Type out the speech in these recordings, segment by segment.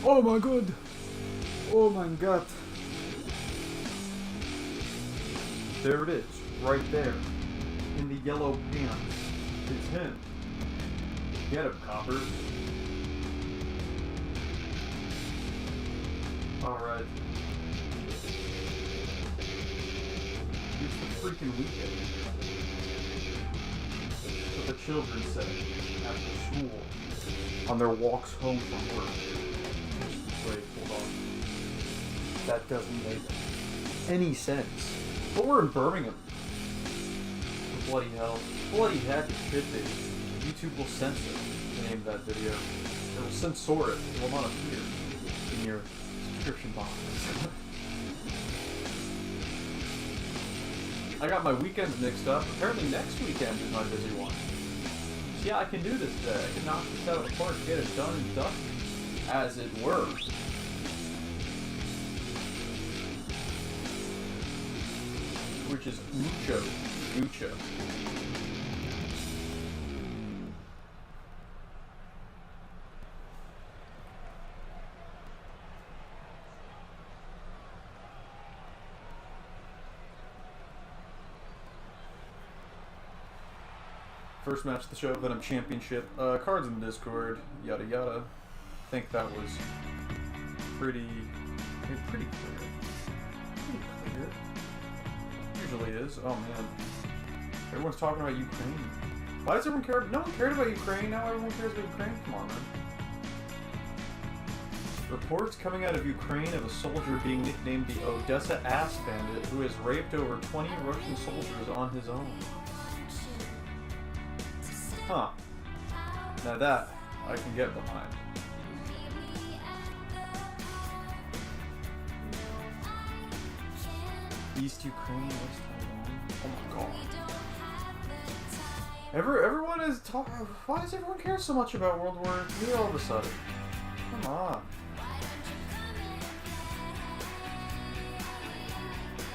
Oh my god! Oh my god! There it is, right there. In the yellow pants. It's him. Get him, Copper. Alright. It's the freaking weekend. What the children say after school on their walks home from work. Wait, hold on. That doesn't make any sense. But we're in Birmingham. Bloody hell. Bloody heck, it should be. YouTube will censor the name of that video. It will censor it. It will not appear in your subscription box. I got my weekends mixed up. Apparently next weekend is my busy one. So yeah, I can do this today. I can knock this out of the park, get it done and dusted, as it were. Which is mucho. First match of the show, Venom Championship. Cards in the Discord, yada yada. I think that was pretty clear. Pretty clear. Usually is. Oh man. Everyone's talking about Ukraine. Why does everyone care? No one cared about Ukraine. Now everyone cares about Ukraine. Come on, man. Reports coming out of Ukraine of a soldier being nicknamed the Odessa Ass Bandit who has raped over 20 Russian soldiers on his own. Huh. Now that I can get behind. East Ukraine, West Taiwan. Oh my god. Everyone is talking. Why does everyone care so much about World War III all of a sudden? Come on.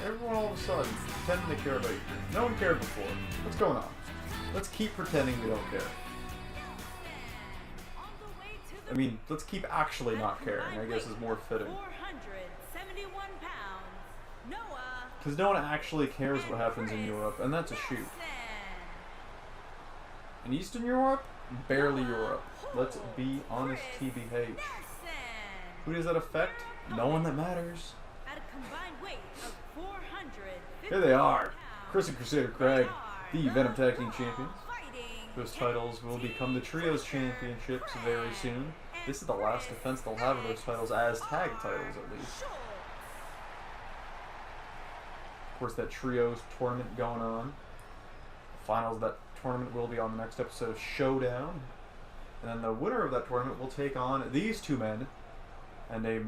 Everyone all of a sudden pretending they care about Ukraine. No one cared before. What's going on? Let's keep pretending we don't care. I mean, let's keep actually not caring, I guess is more fitting. 471 pounds. Noah. Because no one actually cares what happens in Europe, and that's a shoot. In Eastern Europe? Barely Europe. Let's be honest, TBH. Who does that affect? No one that matters. At a combined weight of 450. Here they are. Chris and Crusader Craig, the Venom Tag Team Champions. Those titles will become the Trios Championships very soon. This is the last defense they'll have of those titles as tag titles, at least. Of course, that Trios tournament going on. The finals of that tournament will be on the next episode of Showdown. And then the winner of that tournament will take on these two men and a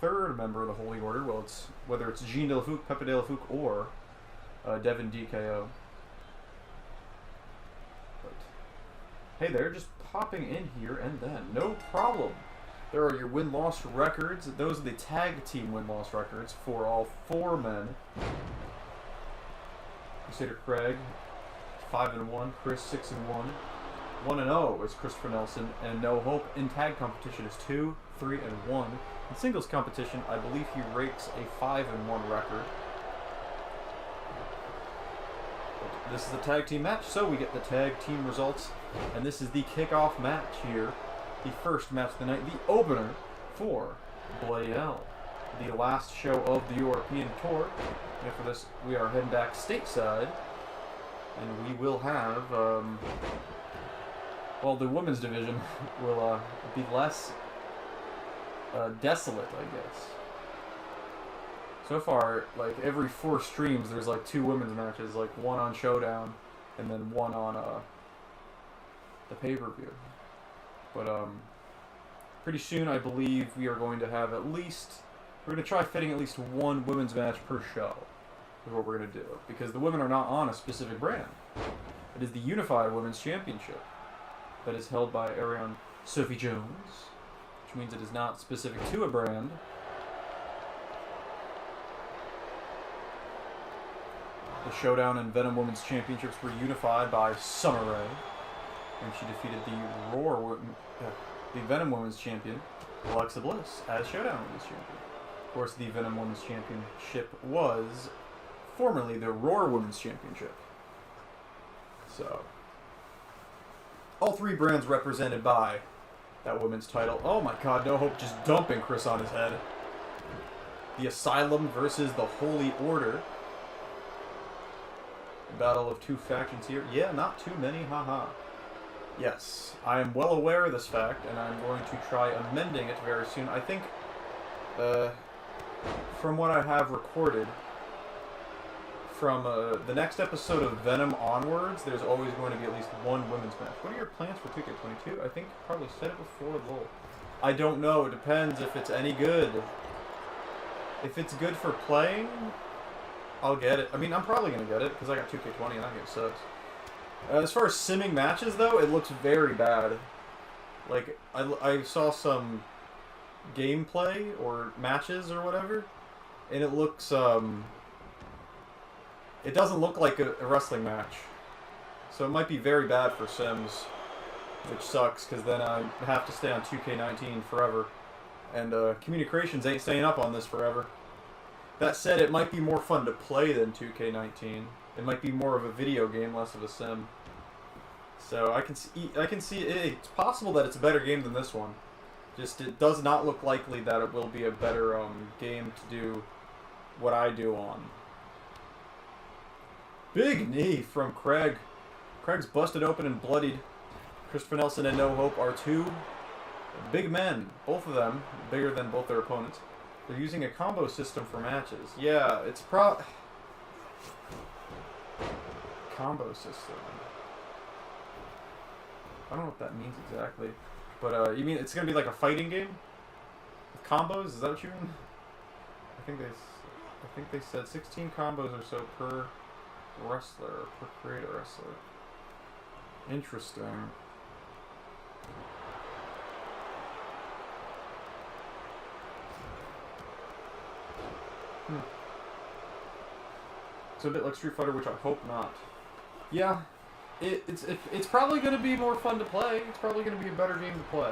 third member of the Holy Order. Well, it's whether it's Jean Delafouk, Pepe Delafouk, or Devin DKO. Hey, they're just popping in here and then. No problem. There are your win-loss records. Those are the tag team win-loss records for all four men. Crusader Craig, 5-1. Chris, 6-1. 1-0 is Christopher Nelson. And No Hope in tag competition is 2, 3-1. In singles competition, I believe he rakes a 5-1 record. This is the tag team match, so we get the tag team results. And this is the kickoff match here. The first match of the night, the opener for Bloody Hell. The last show of the European tour. And for this, we are heading back stateside. And we will have, well, the women's division will be less desolate, I guess. So far, like, every 4 streams, there's like 2 women's matches, like one on Showdown, and then one on the pay-per-view. But pretty soon, I believe we are going to have at least, we're going to try fitting at least 1 women's match per show, is what we're going to do. Because the women are not on a specific brand. It is the Unified Women's Championship that is held by Ariane Sophie Jones, which means it is not specific to a brand. The Showdown and Venom Women's Championships were unified by Summer Rae, and she defeated the Venom Women's Champion, Alexa Bliss as Showdown Women's Champion. Of course, the Venom Women's Championship was formerly the Roar Women's Championship. So, all three brands represented by that women's title. Oh my god, No Hope just dumping Chris on his head. The Asylum versus the Holy Order. Battle of two factions here. Yeah, not too many, haha. Yes, I am well aware of this fact, and I'm going to try amending it very soon. I think, from what I have recorded, from the next episode of Venom onwards, there's always going to be at least one women's match. What are your plans for 2K22? I think I probably said it before, lol. I don't know, it depends if it's any good. If it's good for playing, I'll get it. I mean, I'm probably going to get it, because I got 2K20 and that game sucks. As far as simming matches, though, it looks very bad. Like, I saw some gameplay, or matches, or whatever, and it looks, it doesn't look like a wrestling match. So it might be very bad for Sims, which sucks, because then I have to stay on 2K19 forever. And Communications ain't staying up on this forever. That said, it might be more fun to play than 2K19. It might be more of a video game, less of a sim. So I can see it's possible that it's a better game than this one. Just it does not look likely that it will be a better game to do what I do on. Big knee from Craig. Craig's busted open and bloodied. Christopher Nelson and No Hope are two big men. Both of them bigger than both their opponents. They're using a combo system for matches. Yeah, it's combo system. I don't know what that means exactly. But you mean it's gonna be like a fighting game? With combos? Is that what you mean? I think they said 16 combos or so per wrestler, or per creator wrestler. Interesting. It's a bit like Street Fighter, which I hope not. Yeah, it's probably going to be more fun to play. It's probably going to be a better game to play.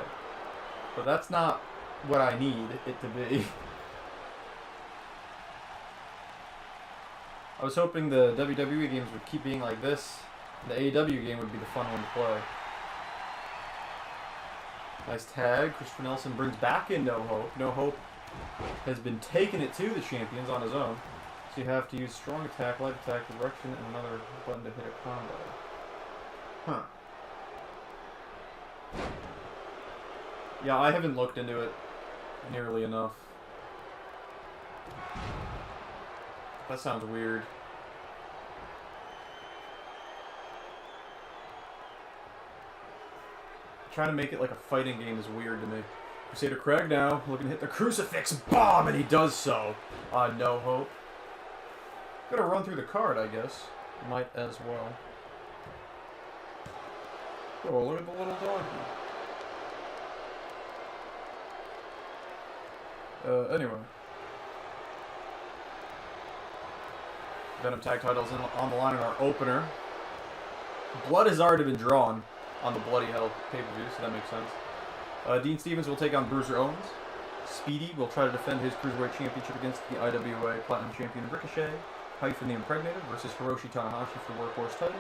But that's not what I need it to be. I was hoping the WWE games would keep being like this. The AEW game would be the fun one to play. Nice tag. Christopher Nelson brings back in No Hope. No Hope has been taking it to the champions on his own. So you have to use strong attack, light attack, direction, and another button to hit a combo. Huh. Yeah, I haven't looked into it nearly enough. That sounds weird. Trying to make it like a fighting game is weird to me. Crusader Craig now, looking to hit the crucifix bomb, and he does so. No Hope. Gotta run through the card, I guess. Might as well. Oh, look at the little doggy. Anyway. Venom tag titles on the line in our opener. Blood has already been drawn on the Bloody Hell pay-per-view, so that makes sense. Dean Stevens will take on Bruiser Owens. Speedy will try to defend his Cruiserweight Championship against the IWA Platinum Champion Ricochet. Hyphen the Impregnator versus Hiroshi Tanahashi for the Workhorse title.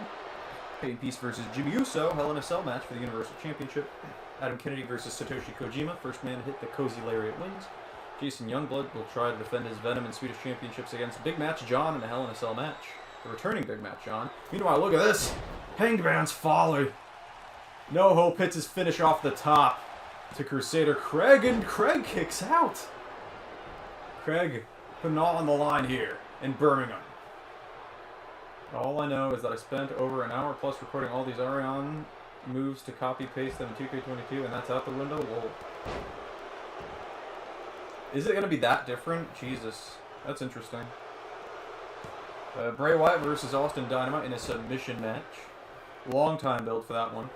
Peyton Peace versus Jimmy Uso, Hell in a Cell match for the Universal Championship. Adam Kennedy versus Satoshi Kojima, first man to hit the Cozy Lariat wins. Jason Youngblood will try to defend his Venom and Swedish Championships against Big Match John in a Hell in a Cell match. The returning Big Match John. Meanwhile, look at this! Hangman's Folly! No Hope hits his finish off the top to Crusader Craig, and Craig kicks out! Craig putting all on the line here in Birmingham. All I know is that I spent over an hour plus recording all these Arion moves to copy-paste them in 2K22, and that's out the window? Lol. Is it going to be that different? Jesus. That's interesting. Bray Wyatt versus Austin Dynamite in a submission match. Long time build for that one.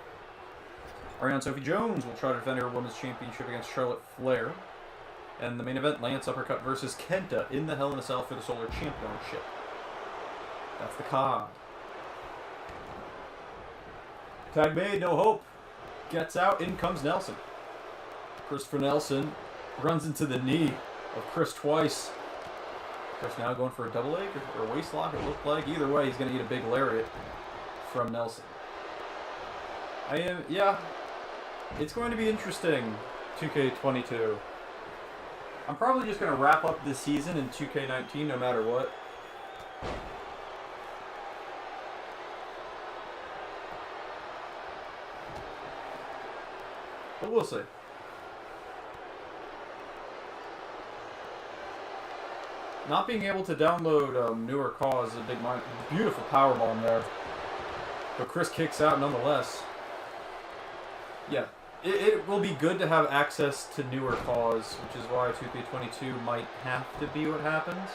Ariane Sophie Jones will try to defend her Women's Championship against Charlotte Flair. And the main event, Lance Uppercut versus Kenta in the Hell in a Cell for the Solar Championship. That's the card. Tag made, No Hope. Gets out, in comes Nelson. Christopher Nelson Runs into the knee of Chris twice. Chris now going for a double leg or a waist lock, it looked like. Either way, he's going to eat a big lariat from Nelson. Yeah, it's going to be interesting, 2K22. I'm probably just going to wrap up this season in 2K19 no matter what. But we'll see. Not being able to download newer cause is a big beautiful powerbomb there. But Chris kicks out nonetheless. Yeah, it will be good to have access to newer cause, which is why 2K22 might have to be what happens.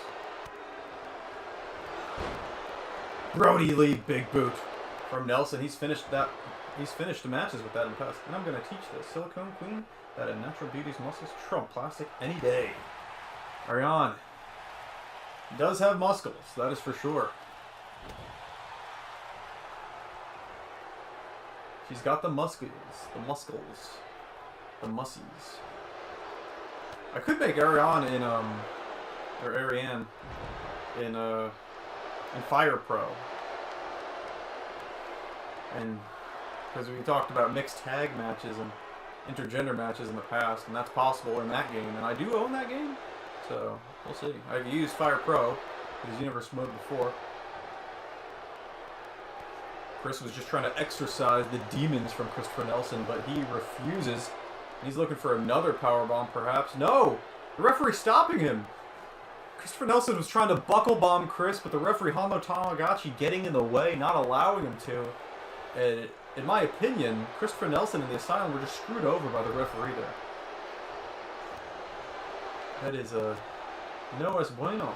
Brody Lee, big boot from Nelson. He's finished the matches with that in the past. And I'm going to teach this silicone queen that a natural beauty's muscles trump plastic any day. Ariane does have muscles, that is for sure. She's got the muscles, the mussies. I could make Ariane in Fire Pro. And because we talked about mixed tag matches and intergender matches in the past, and that's possible in that game, and I do own that game, so we'll see. I've used Fire Pro, his universe mode before. Chris was just trying to exorcise the demons from Christopher Nelson, but he refuses. He's looking for another powerbomb, perhaps. No! The referee's stopping him! Christopher Nelson was trying to buckle bomb Chris, but the referee, Hamo Tamagotchi, getting in the way, not allowing him to. And in my opinion, Christopher Nelson and the Asylum were just screwed over by the referee there. That is no es bueno.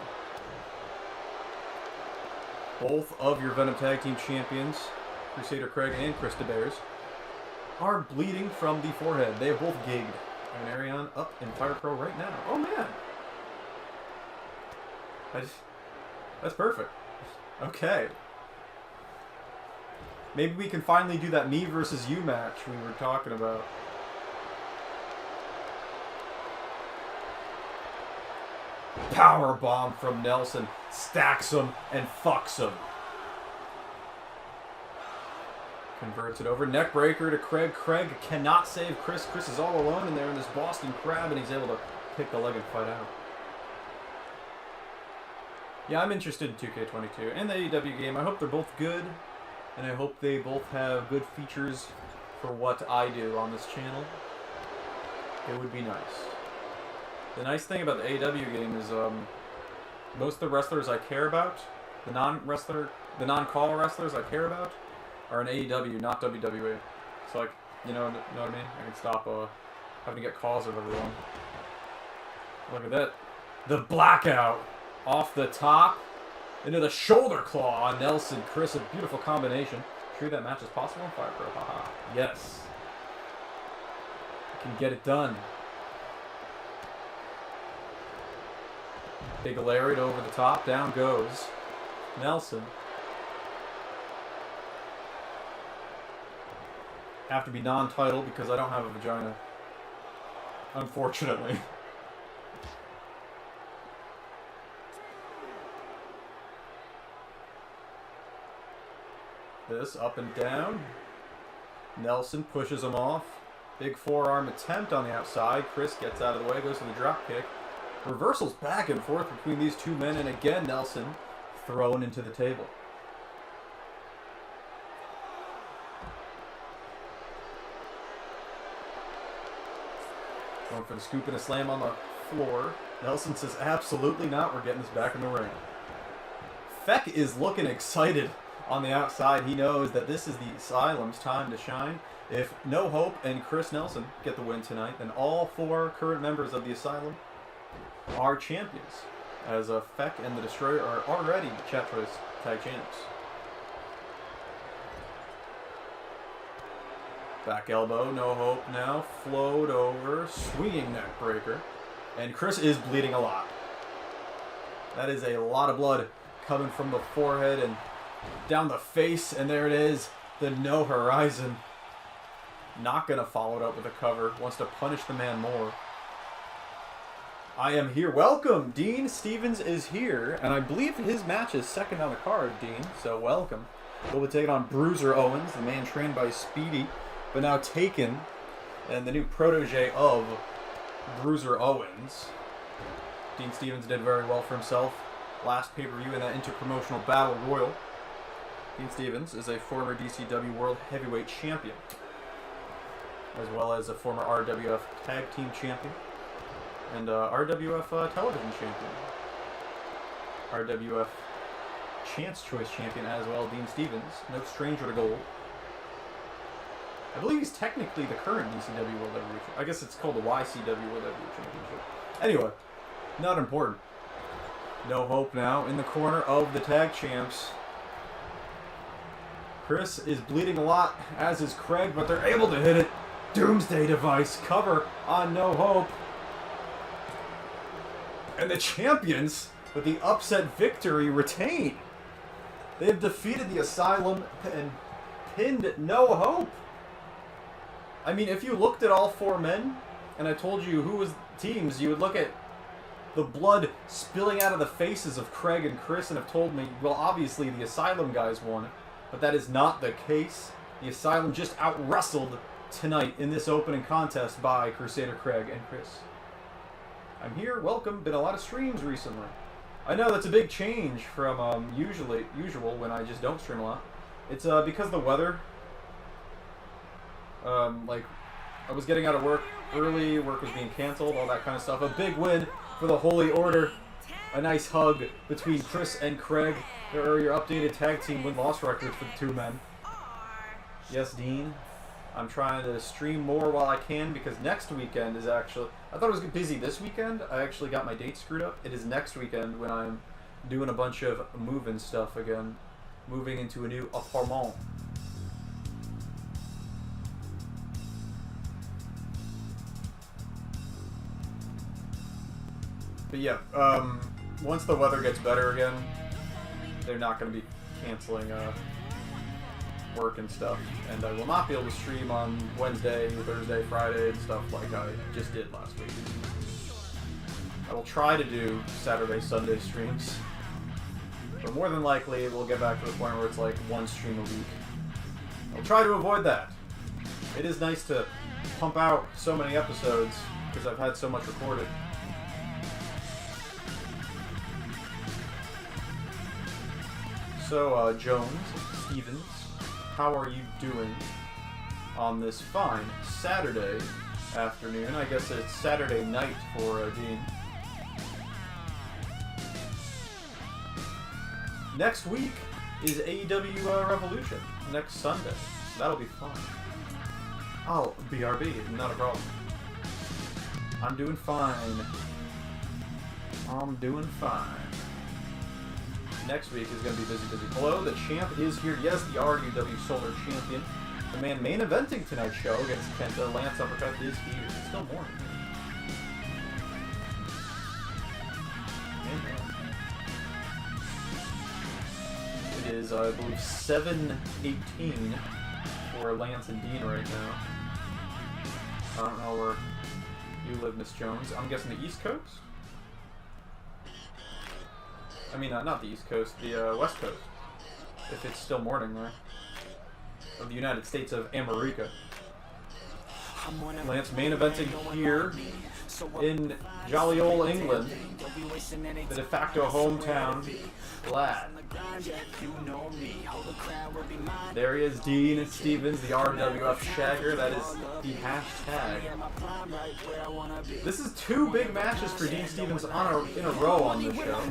Both of your Venom Tag Team champions, Crusader Craig and Chris DeBears, are bleeding from the forehead. They have both gigged. And Ariane up in Fire Pro right now. Oh man! That's perfect. Okay. Maybe we can finally do that me versus you match we were talking about. Power bomb from Nelson. Stacks him and fucks him. Converts it over. Neck breaker to Craig. Craig cannot save Chris. Chris is all alone in there in this Boston Crab, and he's able to pick the leg and fight out. Yeah, I'm interested in 2K22 and the AEW game. I hope they're both good, and I hope they both have good features for what I do on this channel. It would be nice. The nice thing about the AEW game is most of the wrestlers I care about, the non-call wrestlers I care about, are in AEW, not WWE. So like, you know what I mean? I can stop having to get calls of everyone. Look at that. The blackout off the top into the shoulder claw on Nelson. Chris, a beautiful combination. Sure that match is possible in Fire Pro. Haha. Yes. I can get it done. Big lariat over the top. Down goes Nelson. Have to be non-title because I don't have a vagina. Unfortunately. This up and down. Nelson pushes him off. Big forearm attempt on the outside. Chris gets out of the way, goes to the drop kick. Reversals back and forth between these two men, and again Nelson thrown into the table. Going for the scoop and a slam on the floor. Nelson says, absolutely not, we're getting this back in the ring. Feck is looking excited on the outside. He knows that this is the Asylum's time to shine. If No Hope and Chris Nelson get the win tonight, then all four current members of the Asylum are champions, as Feck and the Destroyer are already Chat Choice Tag Champs. Back elbow, No Hope now, float over, swinging neck breaker, and Chris is bleeding a lot. That is a lot of blood coming from the forehead and down the face, and there it is, the No Horizon. Not going to follow it up with a cover, wants to punish the man more. I am here. Welcome. Dean Stevens is here, and I believe his match is second on the card, Dean, so welcome. We'll be taking on Bruiser Owens, the man trained by Speedy, but now taken, and the new protege of Bruiser Owens. Dean Stevens did very well for himself last pay-per-view in that interpromotional battle royal. Dean Stevens is a former DCW World Heavyweight Champion, as well as a former RWF Tag Team Champion, and RWF Television Champion. RWF Chance Choice Champion as well, Dean Stevens. No stranger to gold. I believe he's technically the current DCW World Heavyweight Championship. I guess it's called the YCW World Heavyweight Championship. Anyway, not important. No Hope now in the corner of the tag champs. Chris is bleeding a lot, as is Craig, but they're able to hit it. Doomsday Device cover on No Hope. And the champions, with the upset victory, retain. They have defeated the Asylum and pinned No Hope. I mean, if you looked at all four men, and I told you who was teams, you would look at the blood spilling out of the faces of Craig and Chris and have told me, well, obviously the Asylum guys won. But that is not the case. The Asylum just out-wrestled tonight in this opening contest by Crusader Craig and Chris. I'm here, welcome. Been a lot of streams recently. I know that's a big change from usual when I just don't stream a lot. It's because of the weather. Like, I was getting out of work early, work was being canceled, all that kind of stuff. A big win for the Holy Order. A nice hug between Chris and Craig. There are your updated tag team win-loss records for the two men. Yes, Dean. I'm trying to stream more while I can because next weekend is actually... I thought it was busy this weekend. I actually got my date screwed up. It is next weekend when I'm doing a bunch of moving stuff again. Moving into a new apartment. But yeah, once the weather gets better again, they're not going to be canceling work and stuff. And I will not be able to stream on Wednesday, Thursday, Friday, and stuff like I just did last week. I will try to do Saturday, Sunday streams. But more than likely, we'll get back to the point where it's like one stream a week. I'll try to avoid that. It is nice to pump out so many episodes because I've had so much recorded. So, Jones, Stevens, how are you doing on this fine Saturday afternoon? I guess it's Saturday night for Dean. Next week is AEW Revolution, next Sunday. That'll be fun. Oh, BRB, not a problem. I'm doing fine. I'm doing fine. Next week is going to be busy. Hello, the champ is here. Yes, the RUW Solar Champion. The man main eventing tonight's show against Kenta, Lance Uppercut, is here. It's still morning. It is, I believe, 7:18 for Lance and Dean right now. I don't know where you live, Miss Jones. I'm guessing the East Coast? I mean, not the East Coast, the West Coast. If it's still morning there. Of the United States of America. Lance main eventing here in jolly old England. The de facto hometown lad. There he is, Dean Stevens, the RWF Shagger. That is the hashtag. This is two big matches for Dean Stevens in a row on this show.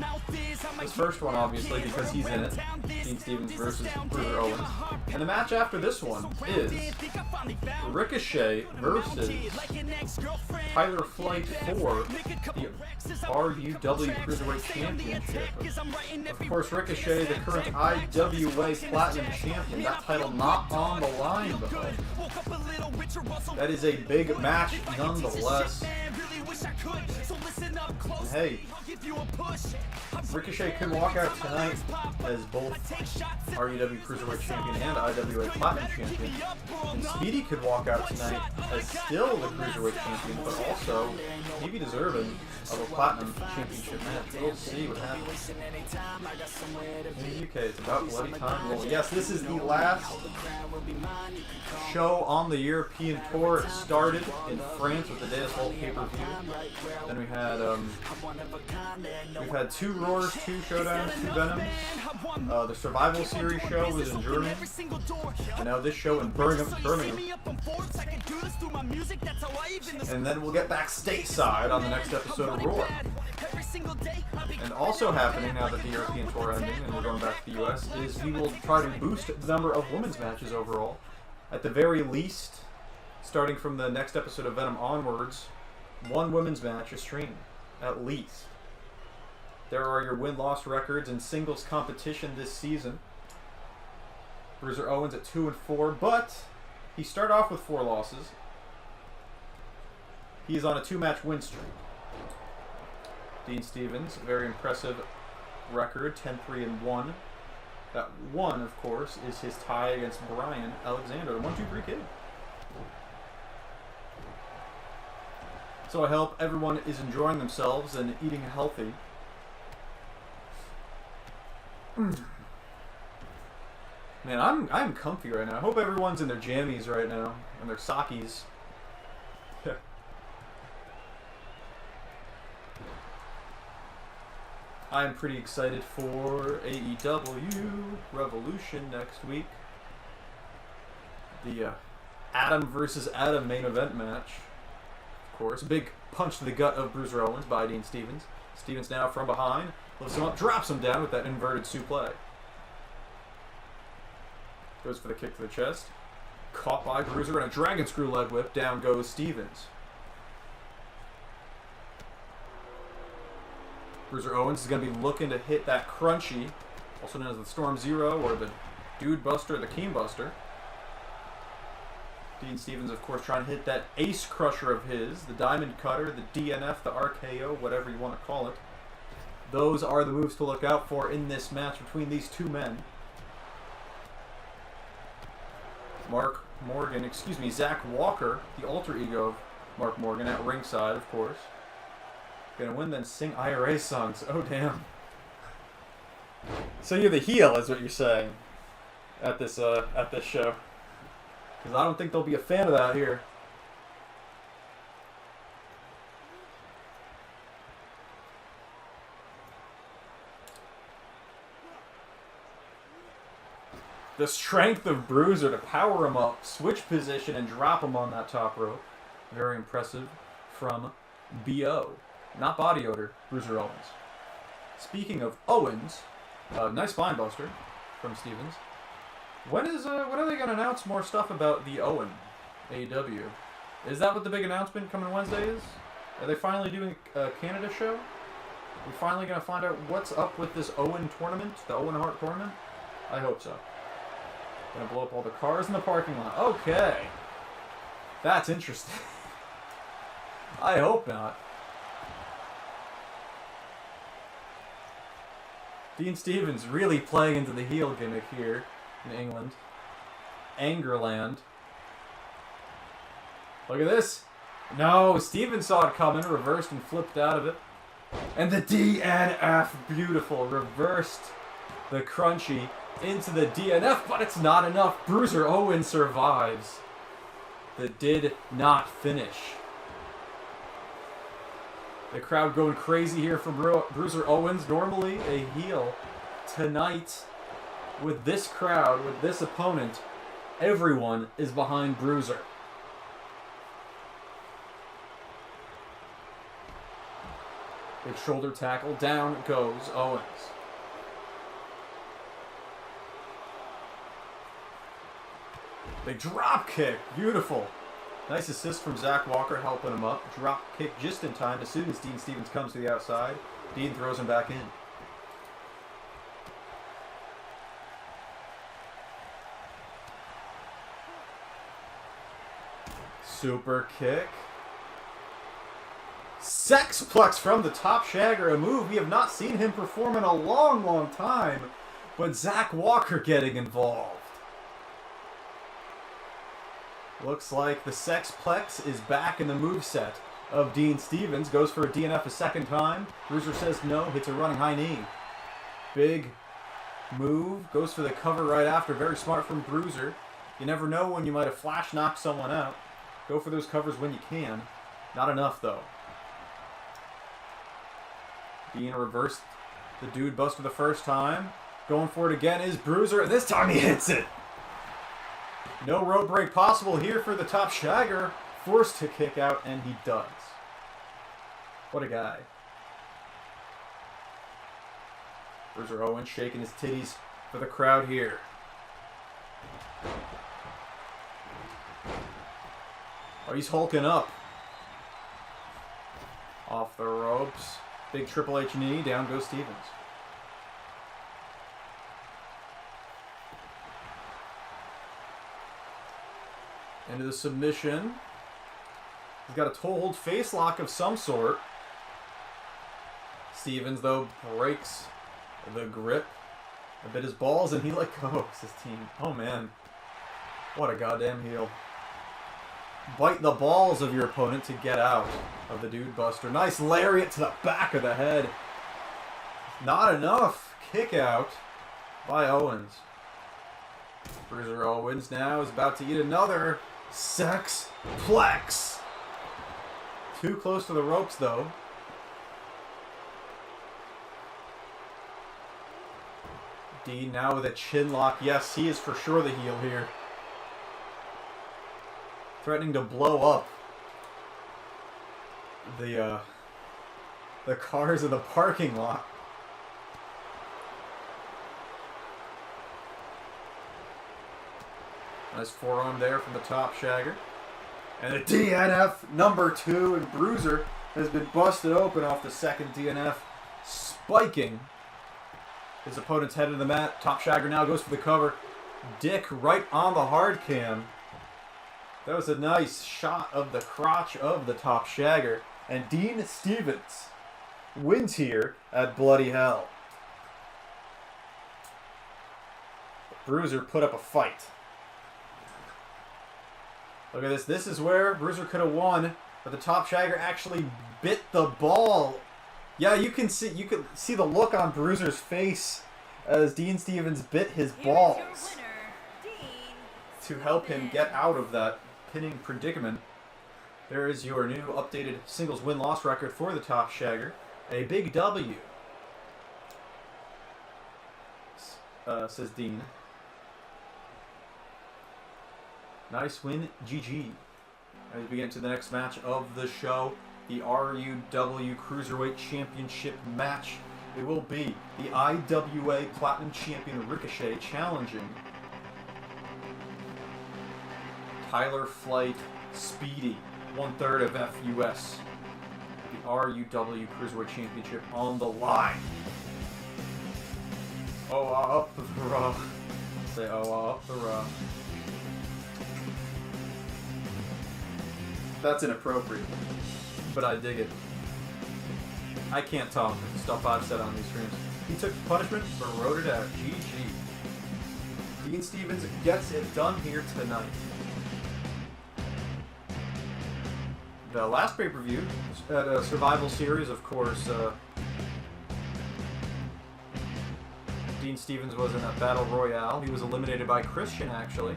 This first one, obviously, because he's in it. Dean Stevens versus Bruiser Owens. And the match after this one is Ricochet versus Tyler Flight for the RUW Cruiserweight Championship. Of course, Ricochet, the current IWA Platinum Champion. That title not on the line, though. That is a big match, nonetheless. And hey, Ricochet could walk out tonight as both REW Cruiserweight Champion and IWA Platinum Champion. And Speedy could walk out tonight as still the Cruiserweight Champion, but also maybe deserving of a Platinum Championship match. We'll see what happens. In the UK, it's about bloody time. Well, yes, this is the last show on the European tour. It started in France with the Day of Assault pay-per-view. Then we've had 2 Roars, 2 Showdowns, 2 Venoms. The Survival Series show was in Germany. And now this show in Birmingham. And then we'll get back stateside on the next episode of Roar. And also happening now that the European tour ending and we're going back to the US is we will try to boost the number of women's matches overall. At the very least, starting from the next episode of Venom onwards, 1 women's match is streamed. At least. There are your win-loss records in singles competition this season. Bruiser Owens at 2-4, but he started off with 4 losses. He is on a 2-match win streak. Dean Stevens, very impressive record, 10-3-1. That 1, of course, is his tie against Brian Alexander, the 1-2-3 Kid. So I hope everyone is enjoying themselves and eating healthy. Man, I'm comfy right now. I hope everyone's in their jammies right now and their sockies. I'm pretty excited for AEW Revolution next week. The Adam versus Adam main event match. Of course, a big punch to the gut of Bruiser Owens by Dean Stevens. Stevens now from behind, lifts him up, drops him down with that inverted suplex. Goes for the kick to the chest. Caught by Bruiser and a dragon screw leg whip. Down goes Stevens. Bruiser Owens is going to be looking to hit that crunchy, also known as the Storm Zero or the Dude Buster, the Keen Buster. Dean Stevens, of course, trying to hit that ace crusher of his, the Diamond Cutter, the DNF, the RKO, whatever you want to call it. Those are the moves to look out for in this match between these 2 men. Zach Walker, the alter ego of Mark Morgan at ringside, of course. Gonna win, then sing IRA songs. Oh, damn. So you're the heel, is what you're saying at this show. Because I don't think they'll be a fan of that here. The strength of Bruiser to power him up, switch position, and drop him on that top rope. Very impressive from B.O. Not body odor, Bruiser Owens. Speaking of Owens, nice spine buster from Stevens. When are they going to announce more stuff about the Owen AEW? Is that what the big announcement coming Wednesday is? Are they finally doing a Canada show? We're finally going to find out what's up with this Owen tournament, the Owen Hart tournament? I hope so. Gonna blow up all the cars in the parking lot. Okay. That's interesting. I hope not. Dean Stevens really playing into the heel gimmick here in England. Angerland. Look at this. No, Stevens saw it coming, reversed and flipped out of it. And the DNF, beautiful, reversed the crunchy into the DNF, but it's not enough. Bruiser Owens survives. That did not finish. The crowd going crazy here for Bruiser Owens. Normally a heel. Tonight, with this crowd, with this opponent, everyone is behind Bruiser. Big shoulder tackle. Down goes Owens. Big drop kick. Beautiful. Nice assist from Zach Walker helping him up. Drop kick just in time. As soon as Dean Stevens comes to the outside, Dean throws him back in. Super kick. Sexplex from the top shagger, a move we have not seen him perform in a long, long time. But Zach Walker getting involved. Looks like the Sexplex is back in the moveset of Dean Stevens. Goes for a DNF a second time. Bruiser says no, hits a running high knee. Big move, goes for the cover right after. Very smart from Bruiser. You never know when you might have flash knocked someone out. Go for those covers when you can. Not enough though. Dean reversed the dude buster the first time. Going for it again is Bruiser. This time he hits it. No rope break possible here for the top shagger. Forced to kick out, and he does. What a guy. Bruiser Owens shaking his titties for the crowd here. Oh, he's hulking up. Off the ropes. Big Triple H knee. Down goes Stevens. Into the submission. He's got a toe hold face lock of some sort. Stevens, though, breaks the grip a bit his balls, and he let go. His team. Oh, man. What a goddamn heel. Bite the balls of your opponent to get out of the dude buster. Nice lariat to the back of the head. Not enough. Kick out by Owens. Bruiser Owens now is about to eat another Sexplex. Too close to the ropes, though. Dean now with a chin lock. Yes, he is for sure the heel here. Threatening to blow up the cars in the parking lot. Nice forearm there from the top shagger. And a DNF number 2, and Bruiser has been busted open off the second DNF, spiking his opponent's head into the mat. Top shagger now goes for the cover. Dick right on the hard cam. That was a nice shot of the crotch of the top shagger. And Dean Stevens wins here at Bloody Hell. Bruiser put up a fight. Look at this. This is where Bruiser could have won, but the top shagger actually bit the ball. Yeah, you could see the look on Bruiser's face as Dean Stevens bit his balls to help him get out of that pinning predicament. There is your new updated singles win-loss record for the top shagger. A big W, says Dean. Nice win, GG. As we get into the next match of the show, the RUW Cruiserweight Championship match. It will be the IWA Platinum Champion Ricochet challenging Tyler Flight Speedy, 1/3 of FUS. The RUW Cruiserweight Championship on the line. Oh, up the raw. Say, oh, up the raw. That's inappropriate, but I dig it. I can't talk stuff I've said on these streams. He took punishment, but wrote it out. GG. Dean Stevens gets it done here tonight. The last pay-per-view at a Survival Series, of course, Dean Stevens was in a Battle Royale. He was eliminated by Christian, actually.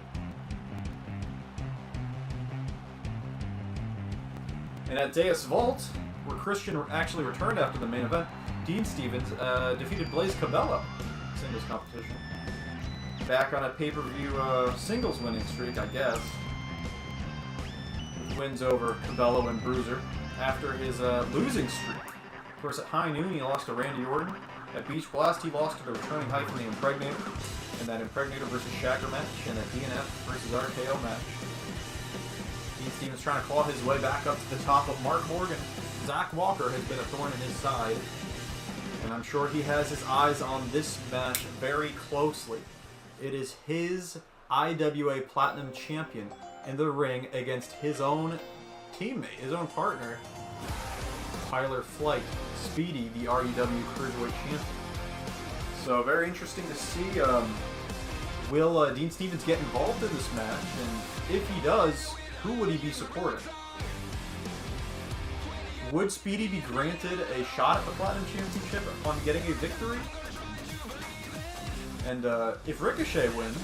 And at Deus Vault, where Christian actually returned after the main event, Dean Stevens defeated Blaze Cabello in singles competition. Back on a pay-per-view singles winning streak, I guess. With wins over Cabello and Bruiser after his losing streak. Of course, at High Noon, he lost to Randy Orton. At Beach Blast, he lost to the returning Hyphen, the Impregnator. And that Impregnator versus Shagger match, and a DNF versus RKO match. Dean Stevens trying to claw his way back up to the top of Mark Morgan. Zach Walker has been a thorn in his side, and I'm sure he has his eyes on this match very closely. It is his IWA Platinum Champion in the ring against his own teammate, his own partner, Tyler Flight, Speedy, the REW Cruiserweight Champion. So very interesting to see. Will Dean Stevens get involved in this match? And if he does, who would he be supporting? Would Speedy be granted a shot at the Platinum Championship upon getting a victory? And if Ricochet wins,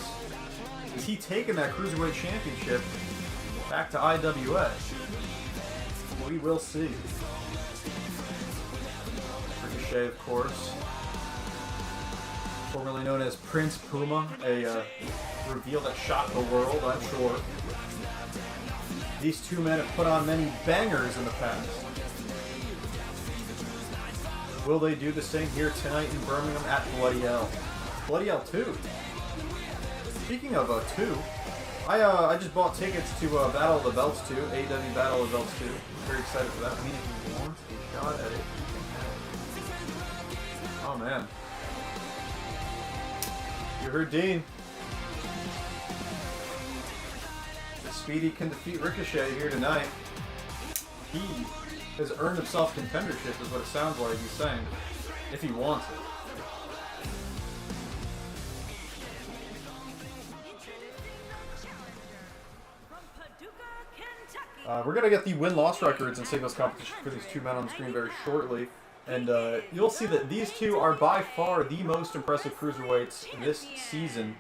is he taking that Cruiserweight Championship back to IWA? We will see. Ricochet, of course, formerly known as Prince Puma, a reveal that shocked the world, I'm sure. These two men have put on many bangers in the past. Will they do the same here tonight in Birmingham at Bloody Hell? Bloody Hell 2. Speaking of 2, I just bought tickets to Battle of the Belts 2, AEW Battle of the Belts 2. Very excited for that. I mean, if you want a shot at it, you can have it. Oh man. You heard Dean. If Speedy can defeat Ricochet here tonight, he has earned himself contendership, is what it sounds like he's saying, if he wants it. We're going to get the win-loss records and singles competition for these two men on the screen very shortly. And you'll see that these two are by far the most impressive cruiserweights this season.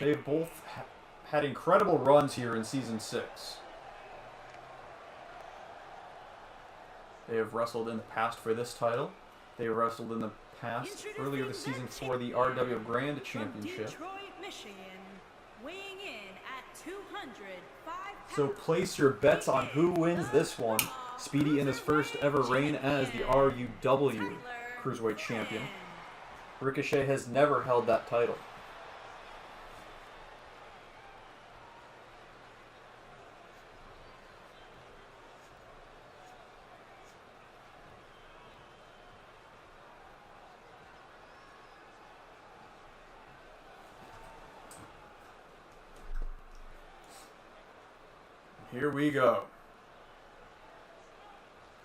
They've both had incredible runs here in Season 6. They have wrestled in the past for this title. They have wrestled in the past earlier this season for the RW Grand Championship. So place your bets on who wins this one. Speedy in his first ever reign as the RUW Cruiserweight Champion. Ricochet has never held that title. Here we go.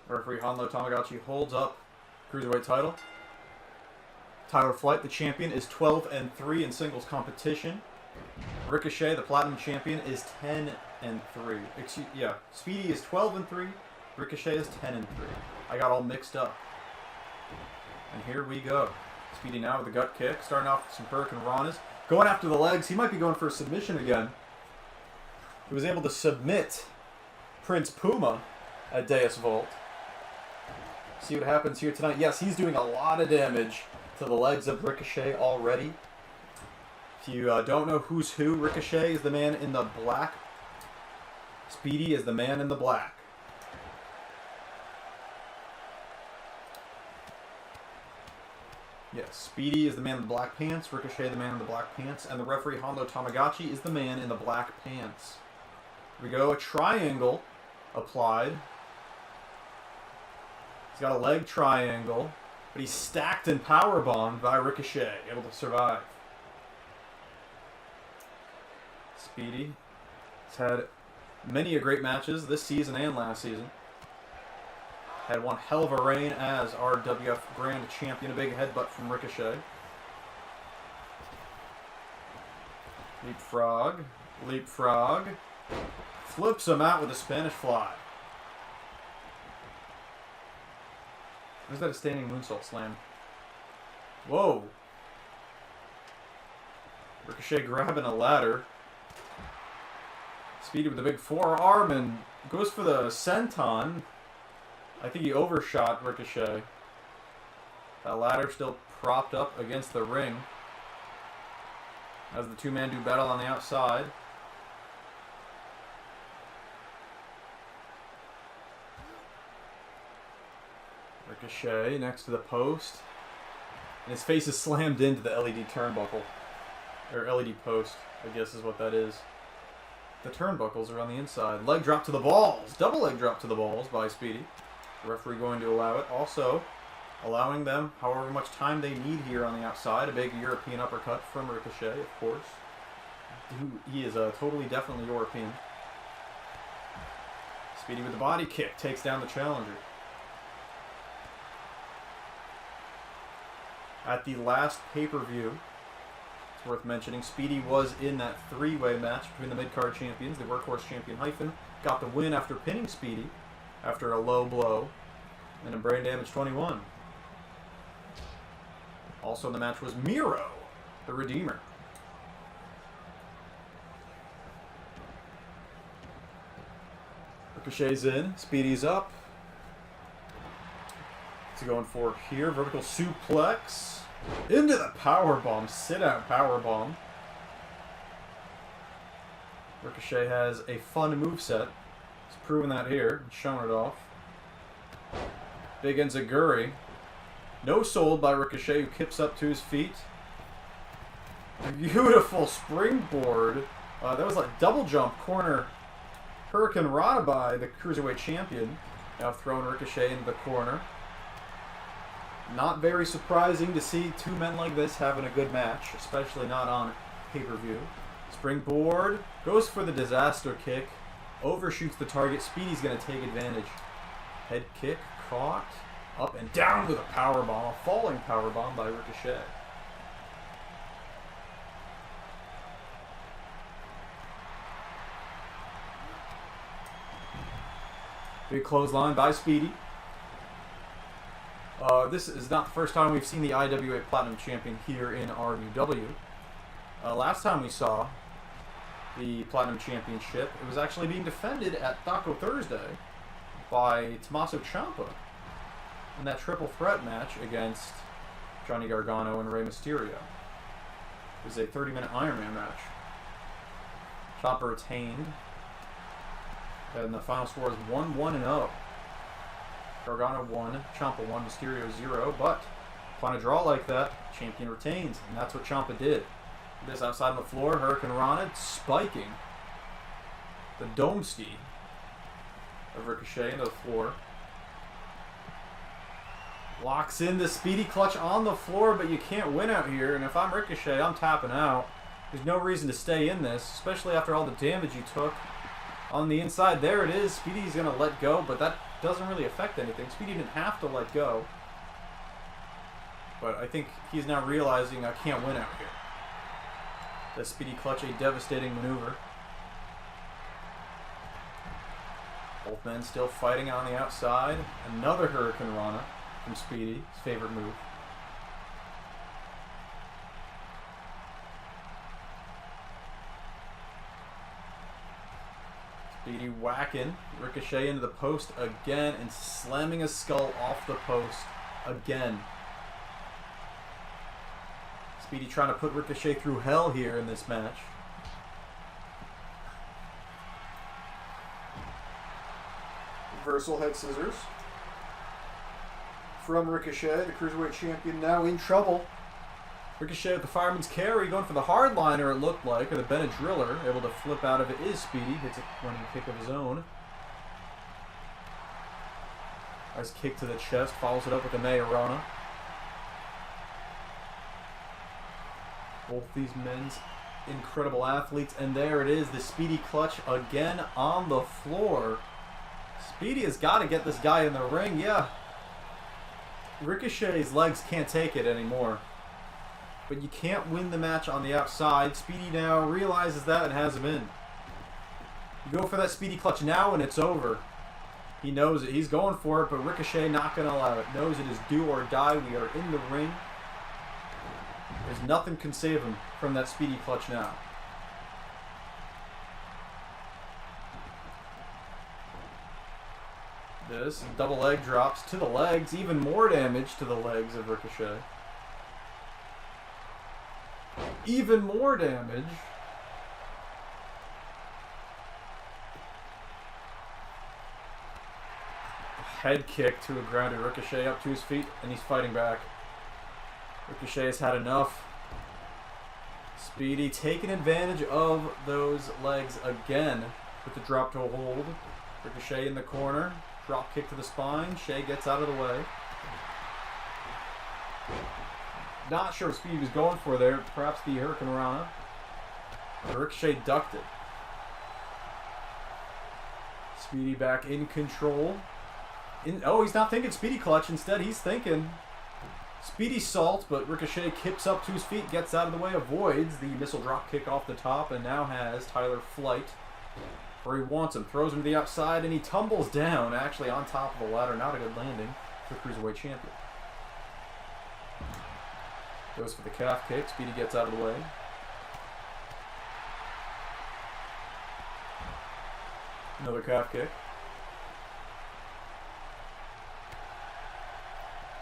Referee Hanlo Tamagotchi holds up Cruiserweight title. Tyler Flight, the champion, is 12-3 in singles competition. Ricochet, the Platinum Champion, is 10-3. Speedy is 12-3. Ricochet is 10-3. I got all mixed up. And here we go. Speedy now with a gut kick, starting off with some Hurricane Ranas. Going after the legs. He might be going for a submission again. He was able to submit Prince Puma at Deus Vault. See what happens here tonight. Yes, he's doing a lot of damage to the legs of Ricochet already. If you don't know who's who, Ricochet is the man in the black. Speedy is the man in the black. Yes, Speedy is the man in the black pants, Ricochet the man in the black pants, and the referee Hondo Tamagotchi is the man in the black pants. Here we go, a triangle applied. He's got a leg triangle, but he's stacked and powerbombed by Ricochet, able to survive. Speedy has had many a great matches this season and last season. Had one hell of a reign as RWF Grand Champion, a big headbutt from Ricochet. Leapfrog, leapfrog. Flips him out with a Spanish fly. Or is that a standing moonsault slam? Whoa. Ricochet grabbing a ladder. Speedy with a big forearm and goes for the senton. I think he overshot Ricochet. That ladder still propped up against the ring as the two-man do battle on the outside. Ricochet next to the post. And his face is slammed into the LED turnbuckle. Or LED post, I guess is what that is. The turnbuckles are on the inside. Leg drop to the balls. Double leg drop to the balls by Speedy. The referee going to allow it. Also, allowing them however much time they need here on the outside. A big European uppercut from Ricochet, of course. He is totally, definitely European. Speedy with the body kick takes down the challenger. At the last pay-per-view, it's worth mentioning, Speedy was in that three-way match between the mid-card champions. The Workhorse champion Hyphen got the win after pinning Speedy after a low blow and a brain damage 21. Also in the match was Miro, the Redeemer. Ricochet's in, Speedy's up. What's he going for here? Vertical suplex. Into the powerbomb. Sit-out powerbomb. Ricochet has a fun moveset. He's proven that here. He's showing it off. Big Enziguri. No sold by Ricochet, who kips up to his feet. Beautiful springboard. That was like double jump corner. Hurricane Rana by the Cruiserweight Champion. Now throwing Ricochet into the corner. Not very surprising to see two men like this having a good match, especially not on pay-per-view. Springboard. Goes for the disaster kick. Overshoots the target. Speedy's going to take advantage. Head kick. Caught. Up and down with a powerbomb. A falling powerbomb by Ricochet. Big clothesline by Speedy. This is not the first time we've seen the IWA Platinum Champion here in RUW. Last time we saw the Platinum Championship, it was actually being defended at Taco Thursday by Tommaso Ciampa in that triple threat match against Johnny Gargano and Rey Mysterio. It was a 30-minute Iron Man match. Ciampa retained. And the final score is 1-1-0. Gargano 1, Ciampa 1, Mysterio 0. But find a draw like that, champion retains. And that's what Ciampa did. This outside on the floor, Hurricane Rana spiking the dome ski of Ricochet into the floor. Locks in the Speedy clutch on the floor, but you can't win out here. And if I'm Ricochet, I'm tapping out. There's no reason to stay in this, especially after all the damage you took. On the inside, there it is. Speedy's going to let go, but that doesn't really affect anything. Speedy didn't have to let go. But I think he's now realizing I can't win out here. The Speedy clutch, a devastating maneuver. Both men still fighting on the outside. Another Hurricane Rana from Speedy, his favorite move. Speedy whacking Ricochet into the post again and slamming his skull off the post again. Speedy trying to put Ricochet through hell here in this match. Reversal head scissors from Ricochet, the Cruiserweight Champion, now in trouble. Ricochet with the fireman's carry, going for the hardliner, it looked like, or the Benadryller, able to flip out of it is Speedy, hits a running kick of his own. Nice kick to the chest, follows it up with a Mayorana. Both these men's incredible athletes, and there it is, the Speedy clutch again on the floor. Speedy has got to get this guy in the ring, yeah. Ricochet's legs can't take it anymore. But you can't win the match on the outside. Speedy now realizes that and has him in. You go for that Speedy clutch now and it's over. He knows it. He's going for it, but Ricochet not going to allow it. Knows it is do or die. We are in the ring. There's nothing can save him from that Speedy clutch now. This double leg drops to the legs. Even more damage to the legs of Ricochet. Even more damage. Head kick to a grounded Ricochet up to his feet, and he's fighting back. Ricochet has had enough. Speedy taking advantage of those legs again with the drop toe hold. Ricochet in the corner. Drop kick to the spine. Shea gets out of the way. Not sure what Speedy was going for there. Perhaps the Hurricane Rana. Ricochet ducked it. Speedy back in control. Oh, he's not thinking Speedy clutch. Instead, he's thinking Speedy Salt, but Ricochet kips up to his feet, gets out of the way, avoids the missile drop kick off the top, and now has Tyler Flight where he wants him. Throws him to the outside, and he tumbles down, actually on top of the ladder. Not a good landing for the Cruiserweight Champion. Goes for the calf kick. Speedy gets out of the way. Another calf kick.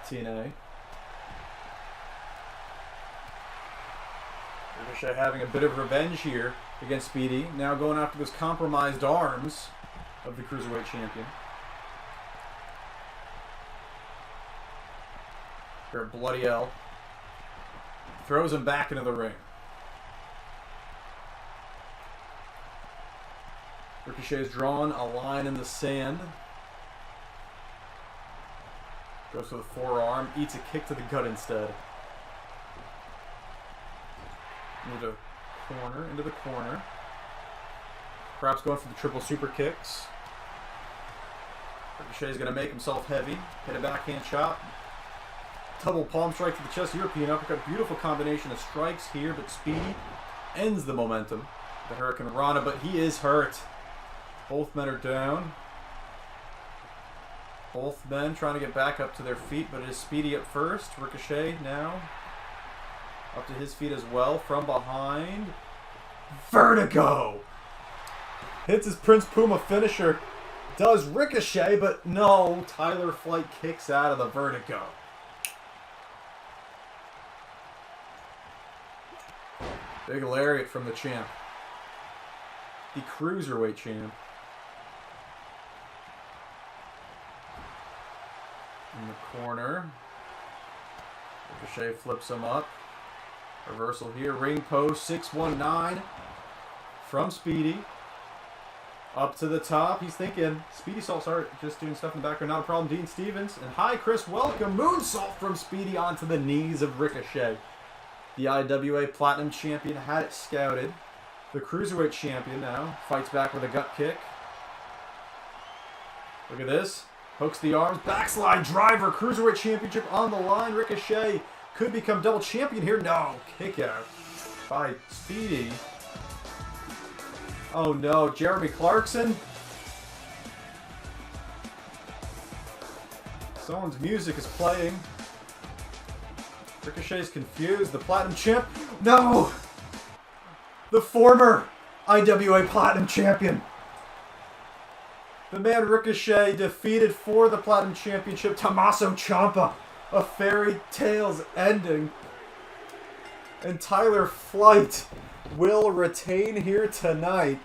TNA. Ricochet having a bit of revenge here against Speedy. Now going after those compromised arms of the Cruiserweight Champion. Here, Bloody L. Throws him back into the ring. Ricochet has drawn a line in the sand. Goes for the forearm. Eats a kick to the gut instead. Into the corner. Perhaps going for the triple super kicks. Ricochet's going to make himself heavy. Hit a backhand chop. Double palm strike to the chest. European uppercut. Beautiful combination of strikes here, but Speedy ends the momentum. The Hurricane Rana, but he is hurt. Both men are down. Both men trying to get back up to their feet, but it is Speedy up first. Ricochet now up to his feet as well from behind. Vertigo! Hits his Prince Puma finisher. Does Ricochet, but no. Tyler Flight kicks out of the Vertigo. Big lariat from the champ. The Cruiserweight champ. In the corner. Ricochet flips him up. Reversal here. Ring post 619 from Speedy. Up to the top. He's thinking. Speedy Salt's just doing stuff in the background. Not a problem. Dean Stevens. And hi, Chris. Welcome. Moonsault from Speedy onto the knees of Ricochet. The IWA Platinum Champion had it scouted. The Cruiserweight Champion now fights back with a gut kick. Look at this. Hooks the arms. Backslide driver. Cruiserweight Championship on the line. Ricochet could become double champion here. No. Kick out by Speedy. Oh no. Jeremy Clarkson. Someone's music is playing. Ricochet's confused. The Platinum Champ. No! The former IWA Platinum Champion. The man Ricochet defeated for the Platinum Championship, Tommaso Ciampa. A fairy tale's ending. And Tyler Flight will retain here tonight.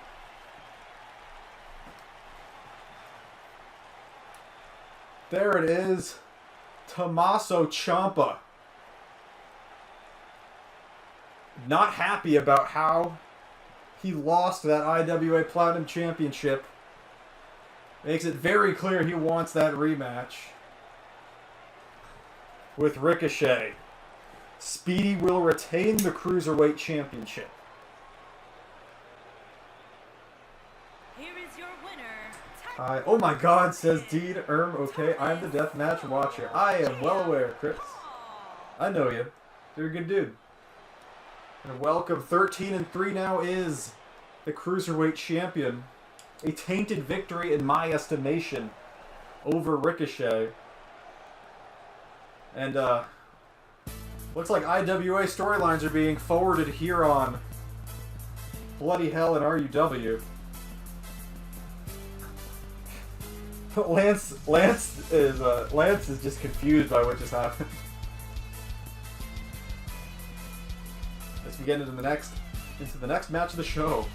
There it is. Tommaso Ciampa. Not happy about how he lost that IWA Platinum Championship. Makes it very clear he wants that rematch with Ricochet. Speedy will retain the Cruiserweight Championship. Here is your winner. Oh my God, says Dean Okay, I'm the Deathmatch Watcher. I am well aware, Chris. I know you. You're a good dude. And welcome. 13-3 now is the Cruiserweight Champion. A tainted victory in my estimation over Ricochet. And looks like IWA storylines are being forwarded here on Bloody Hell and RUW. Lance is just confused by what just happened. Let's get into the next match of the show.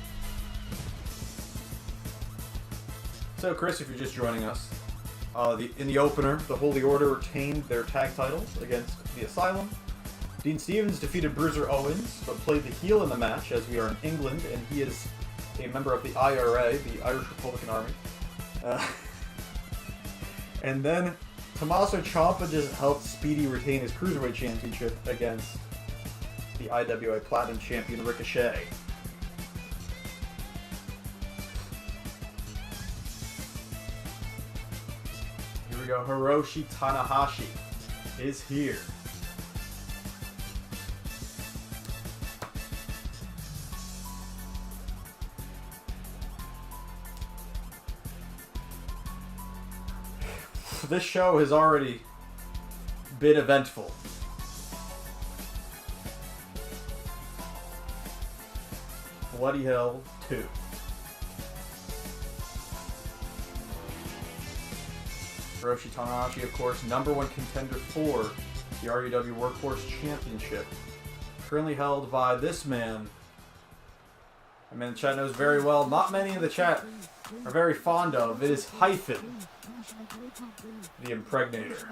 So, Chris, if you're just joining us, in the opener, the Holy Order retained their tag titles against the Asylum. Dean Stevens defeated Bruiser Owens, but played the heel in the match, as we are in England, and he is a member of the IRA, the Irish Republican Army. And then Tommaso Ciampa just helped Speedy retain his Cruiserweight Championship against the IWA Platinum Champion Ricochet. Here we go. Hiroshi Tanahashi is here. this show has already been eventful. Bloody Hell 2. Hiroshi Tanahashi, of course, #1 contender for the RUW Workhorse Championship. Currently held by this man. A man the chat knows very well. Not many in the chat are very fond of. It is Hyphen, the Impregnator.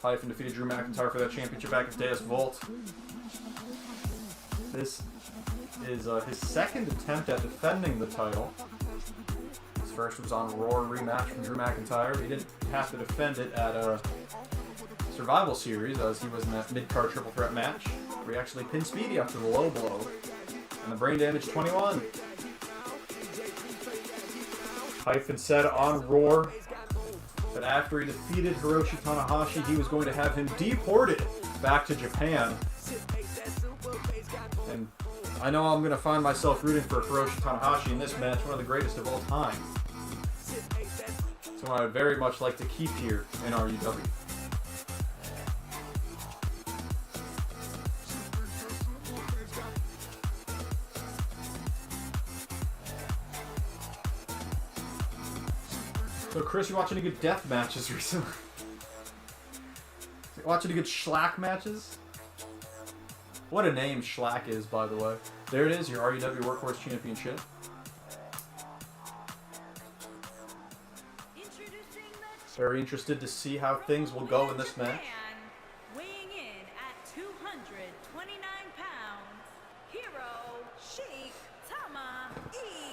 Hyphen defeated Drew McIntyre for that championship back in Deus Vault. This is his second attempt at defending the title. His first was on Raw rematch from Drew McIntyre, but he didn't have to defend it at Survival Series, as he was in that mid-card triple threat match, where he actually pinned Speedy after the low blow, and the brain damage 21. Hyphen said on Raw that after he defeated Hiroshi Tanahashi, he was going to have him deported back to Japan. And I know I'm going to find myself rooting for Hiroshi Tanahashi in this match, one of the greatest of all time. Someone I would very much like to keep here in RUW. So Chris, you watching any good death matches recently? Watching any good Schlack matches? What a name Schlack is, by the way. There it is, your RUW Workhorse Championship. Very interested to see how things will go in this match. Weighing in at 229 pounds, Hiroshi Tanahashi.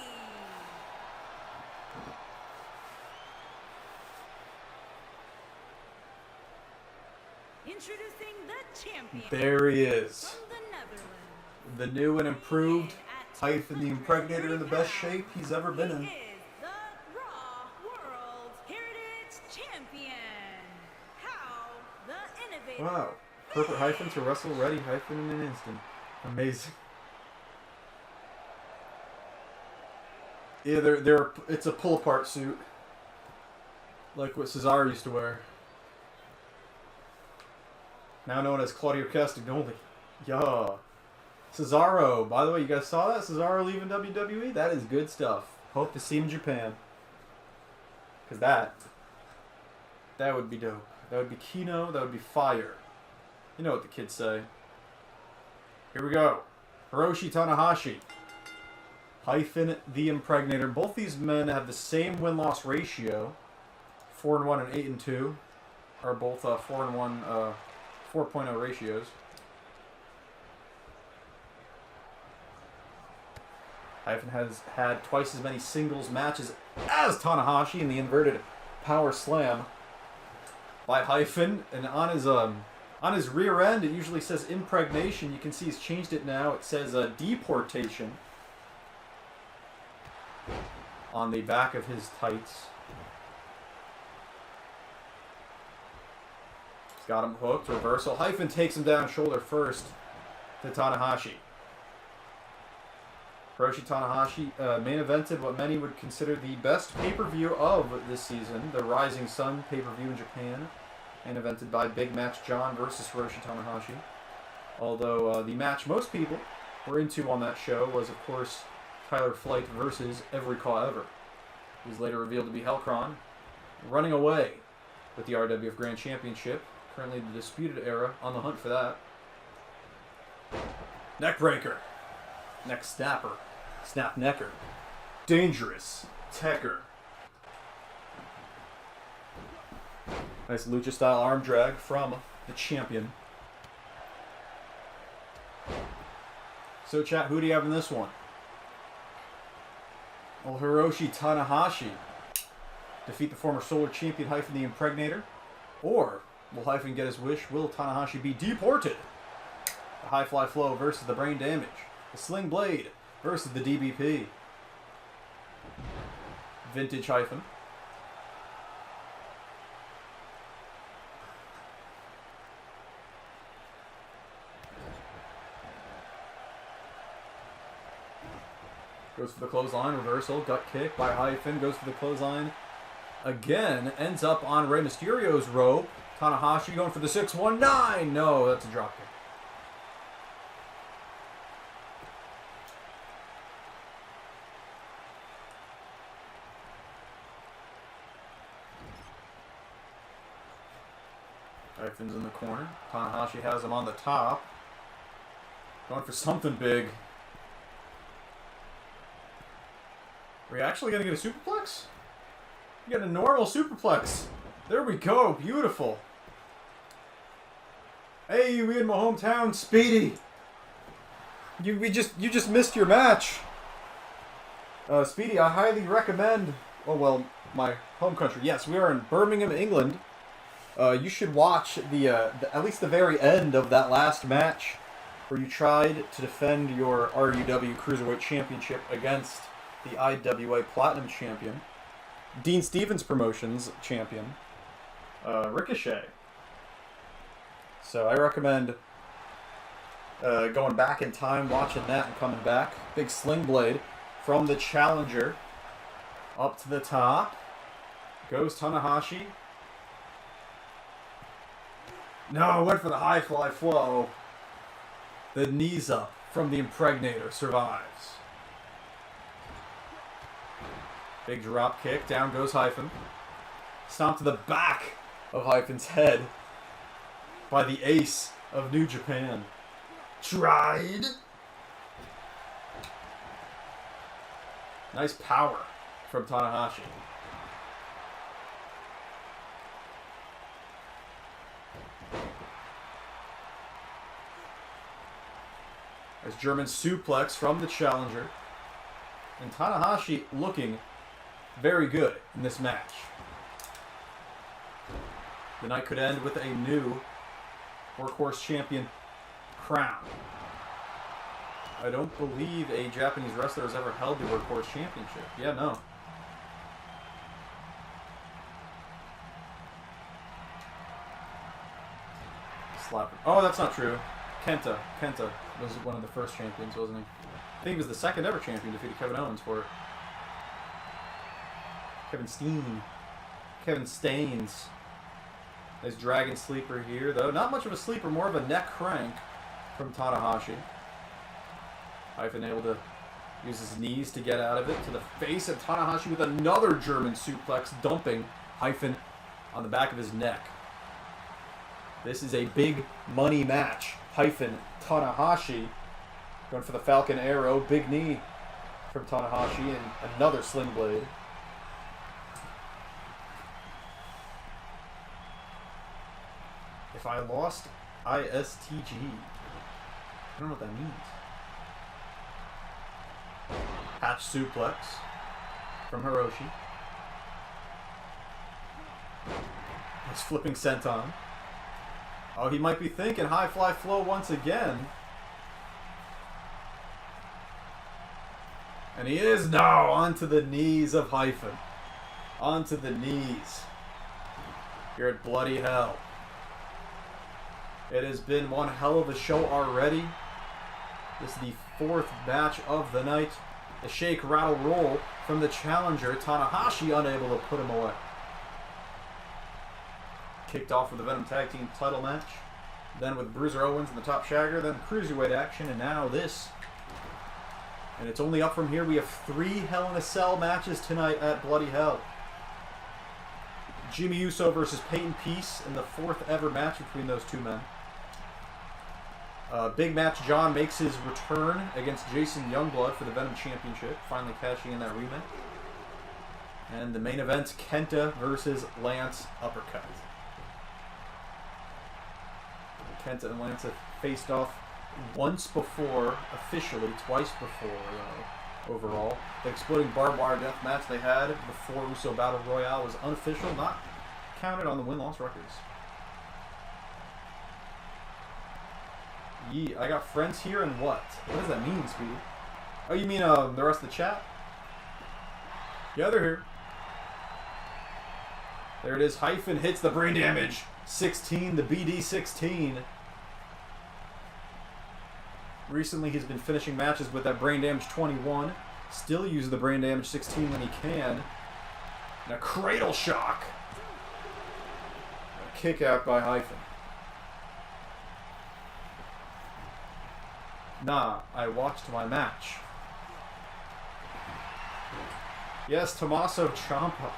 Introducing the champion. There he is. From the Netherlands. The new and improved Hyphen the Impregnator in the best shape he's ever been in. He is the Raw World Heritage Champion. How the innovator. Wow. Perfect Hyphen to wrestle ready Hyphen in an instant. Amazing. Yeah, it's a pull-apart suit. Like what Cesaro used to wear. Now known as Claudio Castagnoli. Yeah. Cesaro. By the way, you guys saw that? Cesaro leaving WWE? That is good stuff. Hope to see him in Japan. Because that would be dope. That would be Kino. That would be fire. You know what the kids say. Here we go. Hiroshi Tanahashi. Hyphen the Impregnator. Both these men have the same win-loss ratio. 4-1 and 8-2. Are both 4-1... 4.0 ratios. Hyphen has had twice as many singles matches as Tanahashi in the inverted power slam by Hyphen, and on his rear end it usually says impregnation. You can see he's changed it now. It says deportation on the back of his tights. Got him hooked. Reversal. Hyphen takes him down shoulder first to Tanahashi. Hiroshi Tanahashi main evented what many would consider the best pay-per-view of this season, the Rising Sun pay-per-view in Japan, main evented by Big Match John versus Hiroshi Tanahashi. Although the match most people were into on that show was, of course, Tyler Flight versus Every Call Ever. He was later revealed to be Hellcron, running away with the RWF Grand Championship. Currently the Disputed Era, on the hunt for that. Neckbreaker. Neck snapper. Snap necker. Dangerous. Tecker. Nice lucha style arm drag from the champion. So chat, who do you have in this one? Will Hiroshi Tanahashi defeat the former Solar Champion Hyphen the Impregnator? Or will Hyphen get his wish? Will Tanahashi be deported? The High Fly Flow versus the Brain Damage. The Sling Blade versus the DBP. Vintage Hyphen. Goes for the clothesline, reversal, gut kick by Hyphen, goes for the clothesline. Again, ends up on Rey Mysterio's rope. Tanahashi going for the 619. No, that's a drop kick. Hyphen's in the corner. Tanahashi has him on the top. Going for something big. Are we actually going to get a superplex? We get a normal superplex. There we go. Beautiful. Hey, we in my hometown, Speedy. You just missed your match. Speedy, I highly recommend. Oh well, my home country. Yes, we are in Birmingham, England. You should watch at least the very end of that last match, where you tried to defend your RUW Cruiserweight Championship against the IWA Platinum Champion, Dean Stevens Promotions Champion, Ricochet. So I recommend going back in time, watching that, and coming back. Big sling blade from the challenger up to the top. Goes Tanahashi. No, went for the high fly flow. The knees up from the Impregnator survives. Big drop kick. Down goes Hyphen. Stomp to the back of Hyphen's head by the ace of New Japan. Tried. Nice power from Tanahashi. There's German suplex from the challenger. And Tanahashi looking very good in this match. The night could end with a new Workhorse Champion crown. I don't believe a Japanese wrestler has ever held the Workhorse Championship. Yeah, no. Slapper. Oh, that's not true. Kenta was one of the first champions, wasn't he? I think he was the second ever champion, defeated Kevin Owens for it. Kevin Staines. Nice Dragon Sleeper here, though. Not much of a sleeper, more of a neck crank from Tanahashi. Hyphen able to use his knees to get out of it. To the face of Tanahashi with another German suplex, dumping Hyphen on the back of his neck. This is a big money match. Hyphen Tanahashi going for the Falcon Arrow. Big knee from Tanahashi and another Sling Blade. If I lost ISTG, I don't know what that means. Hatch suplex from Hiroshi. He's flipping senton. Oh, he might be thinking high fly flow once again. And he is now onto the knees of Hyphen. Onto the knees. You're at bloody hell. It has been one hell of a show already. This is the fourth match of the night. The shake, rattle, roll from the challenger. Tanahashi unable to put him away. Kicked off with the Venom Tag Team title match. Then with Bruiser Owens and the Top Shagger. Then Cruiserweight action. And now this. And it's only up from here. We have 3 Hell in a Cell matches tonight at Bloody Hell. Jimmy Uso versus Peyton Peace in the 4th ever match between those two men. Big match. John makes his return against Jason Youngblood for the Venom Championship. Finally cashing in that rematch. And the main event, Kenta versus Lance Uppercut. Kenta and Lance have faced off once before, officially, twice before, overall. The exploding barbed wire death match they had before Uso Battle Royale was unofficial, not counted on the win-loss records. Yee, I got friends here and what? What does that mean, Speedy? Oh, you mean the rest of the chat? Yeah, they're here. There it is. Hyphen hits the brain damage. 16, the BD16. Recently, he's been finishing matches with that brain damage 21. Still uses the brain damage 16 when he can. And a cradle shock. A kick out by Hyphen. Nah, I watched my match. Yes, Tommaso Ciampa.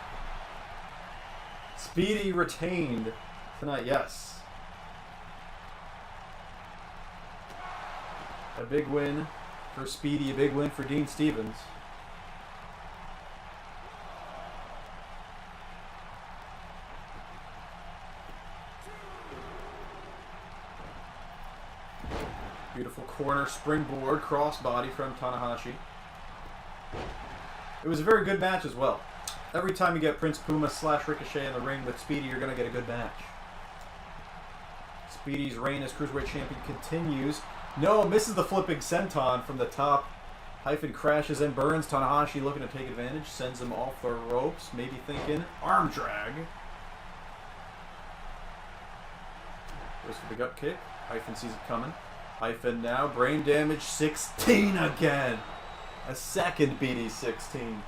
Speedy retained tonight, yes. A big win for Speedy, a big win for Dean Stevens. Beautiful corner springboard crossbody from Tanahashi. It was a very good match as well. Every time you get Prince Puma / Ricochet in the ring with Speedy, you're going to get a good match. Speedy's reign as Cruiserweight Champion continues. No, misses the flipping senton from the top. Hyphen crashes and burns. Tanahashi looking to take advantage. Sends him off the ropes. Maybe thinking arm drag. Goes for the gut kick. Hyphen sees it coming. Hyphen now. Brain damage 16 again. A second BD 16.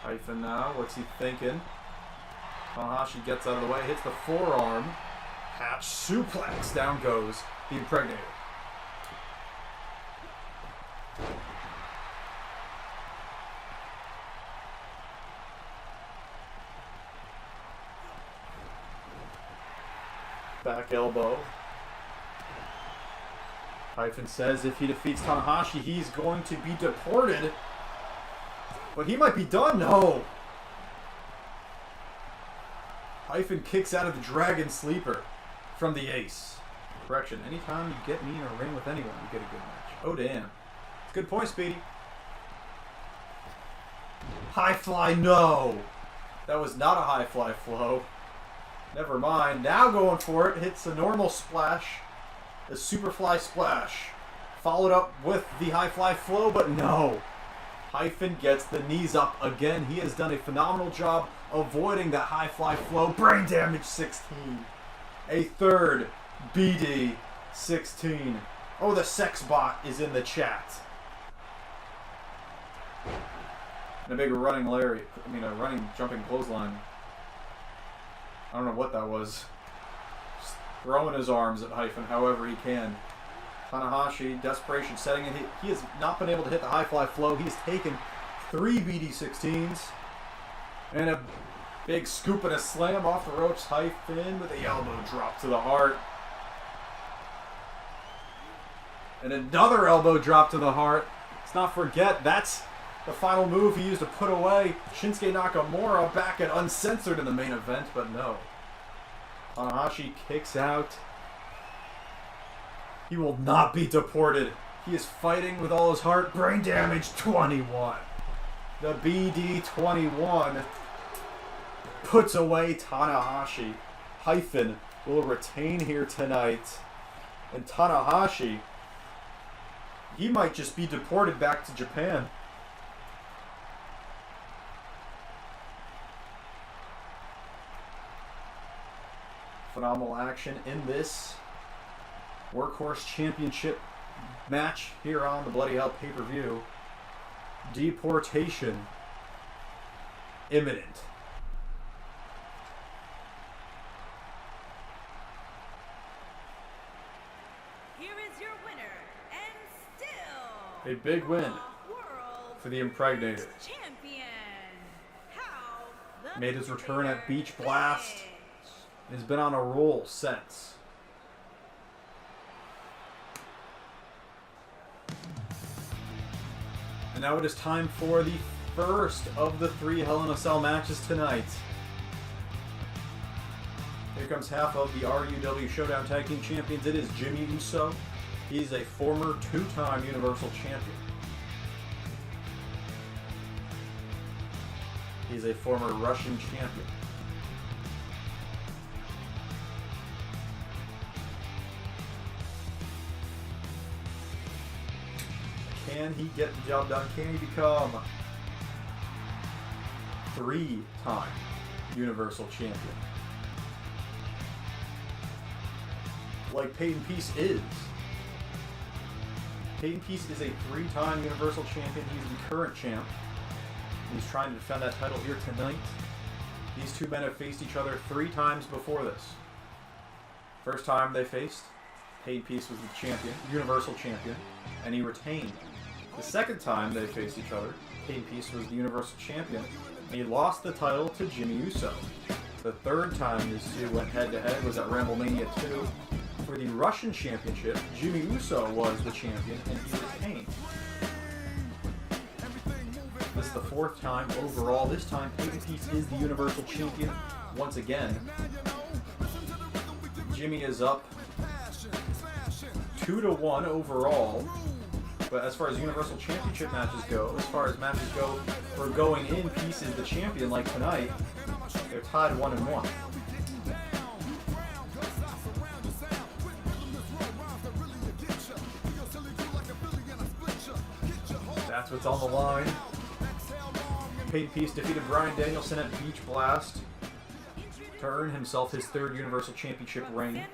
Hyphen now. What's he thinking? Tanahashi gets out of the way. Hits the forearm. Hatch suplex. Down goes the Impregnator. Back elbow. Hyphen says if he defeats Tanahashi, he's going to be deported. But he might be done. No. Hyphen kicks out of the Dragon Sleeper from the Ace. Correction. Anytime you get me in a ring with anyone, you get a good match. Oh, damn. Good point, Speedy. High fly, no. That was not a high fly flow. Never mind. Now going for it. Hits a normal splash. A superfly splash. Followed up with the high fly flow, but no. Hyphen gets the knees up again. He has done a phenomenal job avoiding that high fly flow. Brain damage 16. A third BD 16. Oh, the sex bot is in the chat. And a big running Larry. I mean, a running jumping clothesline. I don't know what that was. Just throwing his arms at Hyphen however he can. Tanahashi, desperation setting in. He has not been able to hit the high fly flow. He's taken 3 BD16s. And a big scoop and a slam off the ropes. Hyphen with a elbow drop to the heart. And another elbow drop to the heart. Let's not forget, that's the final move he used to put away Shinsuke Nakamura back at Uncensored in the main event, but no. Tanahashi kicks out. He will not be deported. He is fighting with all his heart. Brain damage 21. The BD 21 puts away Tanahashi. Hyphen will retain here tonight. And Tanahashi, he might just be deported back to Japan. Phenomenal action in this Workhorse Championship match here on the Bloody Hell pay-per-view. Deportation imminent. Here is your winner, and still A big win for the Impregnator. champion. How the Made his return at Beach Impregnator Blast. finished. Has been on a roll since. And now it is time for the first of the 3 Hell in a Cell matches tonight. Here comes half of the RUW Showdown Tag Team Champions. It is Jimmy Uso. He's a former 2-time Universal Champion. He's a former Russian champion. Can he get the job done? Can he become 3-time Universal Champion? like Peyton Peace is. Peyton Peace is a 3-time Universal Champion. He's the current champ. He's trying to defend that title here tonight. These two men have faced each other 3 times before this. First time they faced, Peyton Peace was the champion, Universal Champion, and he retained. The second time they faced each other, Peyton Peace was the Universal Champion, and he lost the title to Jimmy Uso. The third time these two went head-to-head was at WrestleMania 2. For the Russian Championship, Jimmy Uso was the champion, and he retained. This is the 4th time overall. This time, Peyton Peace is the Universal Champion once again. Jimmy is up 2-1 overall. But as far as Universal Championship matches go, as far as matches go for going in, Peace is the champion like tonight. They're tied 1-1. That's what's on the line. Peyton Peace defeated Bryan Danielson at Beach Blast to earn himself his 3rd Universal Championship reign.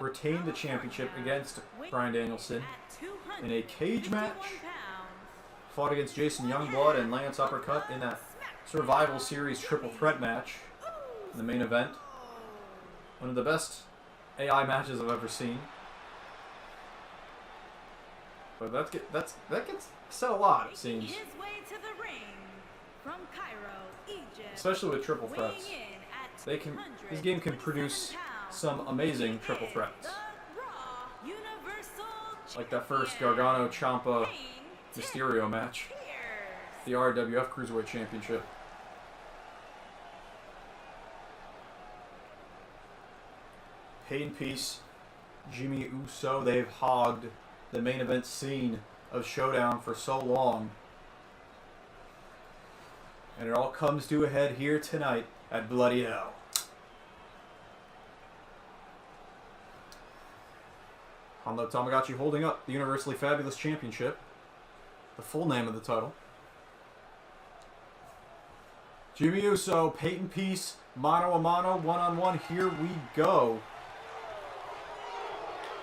Retained the championship against Bryan Danielson in a cage match. Fought against Jason Youngblood and Lance Uppercut in that Survival Series triple threat match in the main event. One of the best AI matches I've ever seen. But that gets said a lot, it seems. Especially with triple threats. This game can produce some amazing triple threats. Like that first Gargano Ciampa Mysterio match. The RWF Cruiserweight Championship. Peyton Peace, Jimmy Uso, they've hogged the main event scene of Showdown for so long. And it all comes to a head here tonight at Bloody Hell. Hondo Tamagotchi holding up the Universally Fabulous Championship. The full name of the title. Jimmy Uso, Peyton Peace, mano a mano, one-on-one. Here we go.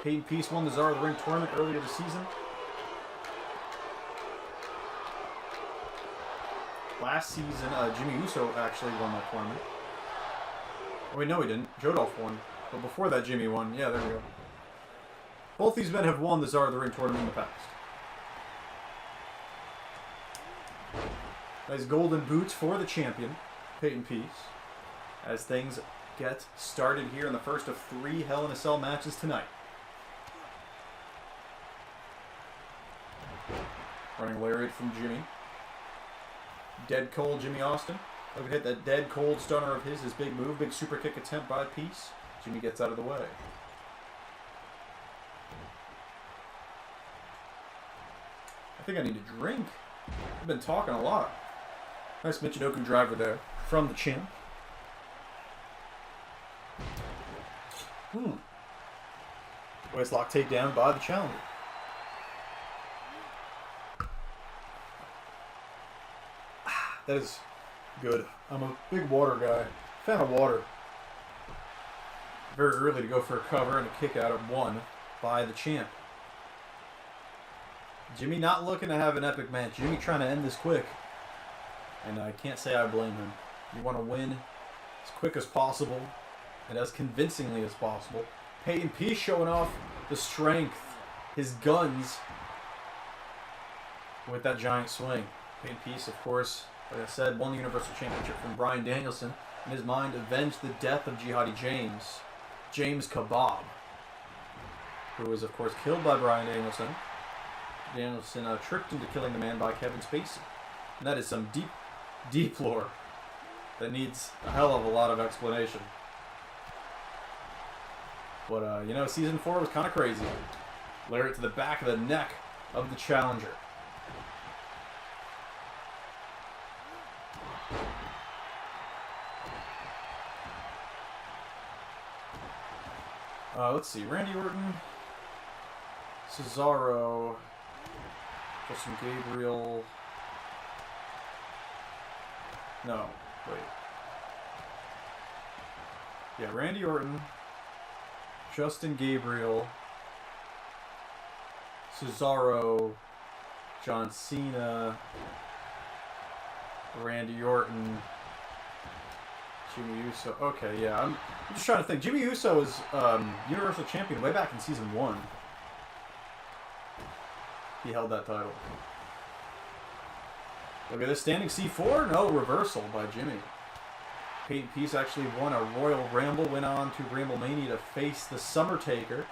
Peyton Peace won the Czar of the Ring tournament earlier this season. Last season, Jimmy Uso actually won that tournament. Oh wait, no he didn't. Joe Dolph won. But before that, Jimmy won. Yeah, there we go. Both these men have won the Czar of the Ring tournament in the past. Nice golden boots for the champion, Peyton Peace. As things get started here in the first of 3 Hell in a Cell matches tonight. Running lariat from Jimmy. Dead cold Jimmy Austin. Look at that dead cold stunner of his big move. Big super kick attempt by Peace. Jimmy gets out of the way. I think I need a drink. I've been talking a lot. Nice Michinoku driver there from the chin. Waistlock takedown by the challenger. That is good. I'm a big water guy. Fan of water. Very early to go for a cover and a kick out at 1 by the champ. Jimmy not looking to have an epic match. Jimmy trying to end this quick. And I can't say I blame him. You want to win as quick as possible and as convincingly as possible. Peyton Peace showing off the strength, his guns, with that giant swing. Peyton Peace, of course, like I said, won the Universal Championship from Bryan Danielson. In his mind, avenged the death of Jihadi James Kebab, who was, of course, killed by Bryan Danielson. Danielson tricked into killing the man by Kevin Spacey. And that is some deep, deep lore that needs a hell of a lot of explanation. But, you know, Season 4 was kind of crazy. Lariat to the back of the neck of the challenger. Let's see. Randy Orton, Cesaro, Justin Gabriel. No, wait. Yeah, Randy Orton, Justin Gabriel, Cesaro, John Cena, Randy Orton, Jimmy Uso. Okay, yeah, I'm just trying to think. Jimmy Uso was Universal Champion way back in Season 1. He held that title. Look at this, standing C4? No, reversal by Jimmy. Peyton Peace actually won a Royal Rumble, went on to Ramblemania to face the Summer Taker,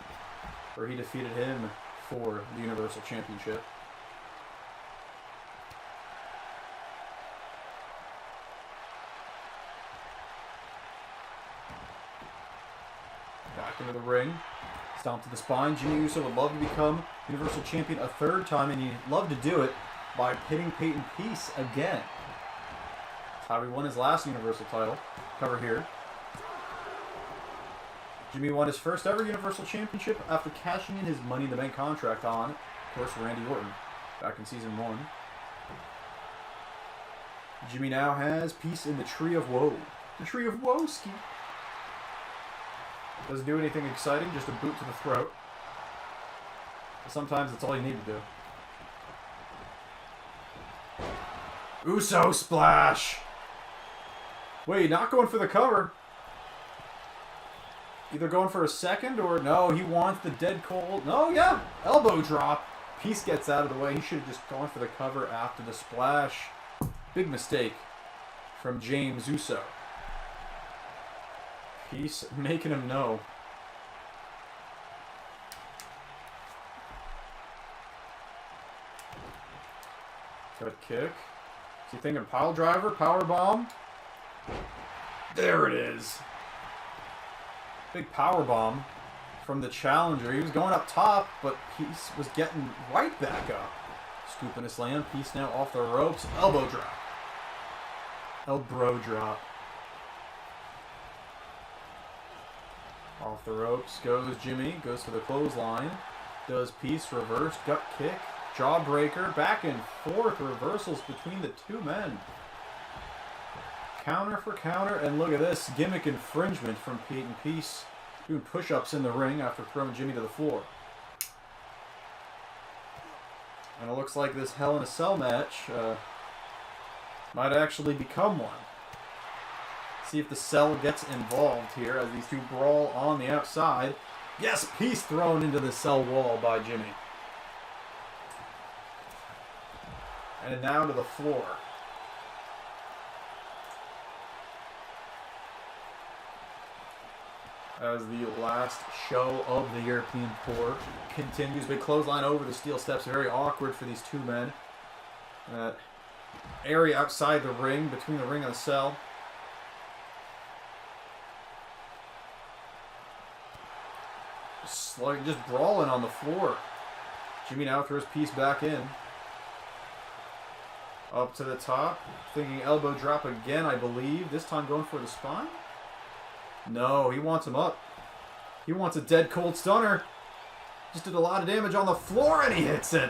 where he defeated him for the Universal Championship. Back into the ring. Stomp to the spine. Jimmy Uso would love to become Universal Champion a third time, and he'd love to do it by pitting Peyton Peace again. That's how he won his last Universal title. Cover here. Jimmy won his first ever Universal Championship after cashing in his Money in the Bank contract on, of course, Randy Orton, back in Season 1. Jimmy now has Peace in the Tree of Woe. The Tree of Woe-ski. Doesn't do anything exciting, just a boot to the throat. But sometimes that's all you need to do. Uso splash! Wait, not going for the cover. Either going for a second or no, he wants the dead cold. No, yeah, elbow drop. Peace gets out of the way. He should have just gone for the cover after the splash. Big mistake from James Uso. Peace making him know. Good kick. Is he thinking pile driver, power bomb? There it is. Big power bomb from the challenger. He was going up top, but Peace was getting right back up. Scooping a slam. Peace now off the ropes. Elbow drop. Elbow drop. Off the ropes goes Jimmy. Goes for the clothesline. Does Peace reverse gut kick. Jawbreaker. Back and forth reversals between the two men. Counter for counter. And look at this. Gimmick infringement from Peyton Peace. Doing push-ups in the ring after throwing Jimmy to the floor. And it looks like this Hell in a Cell match might actually become one. See if the Cell gets involved here as these two brawl on the outside. Yes, Peace thrown into the Cell wall by Jimmy. And now to the floor. As the last show of the European tour continues. Big clothesline over the steel steps. Very awkward for these two men. That area outside the ring, between the ring and the Cell. Just brawling on the floor. Jimmy now throws Peace back in. Up to the top. Thinking elbow drop again, I believe. This time going for the spine. No, he wants him up. He wants a dead cold stunner. Just did a lot of damage on the floor and he hits it.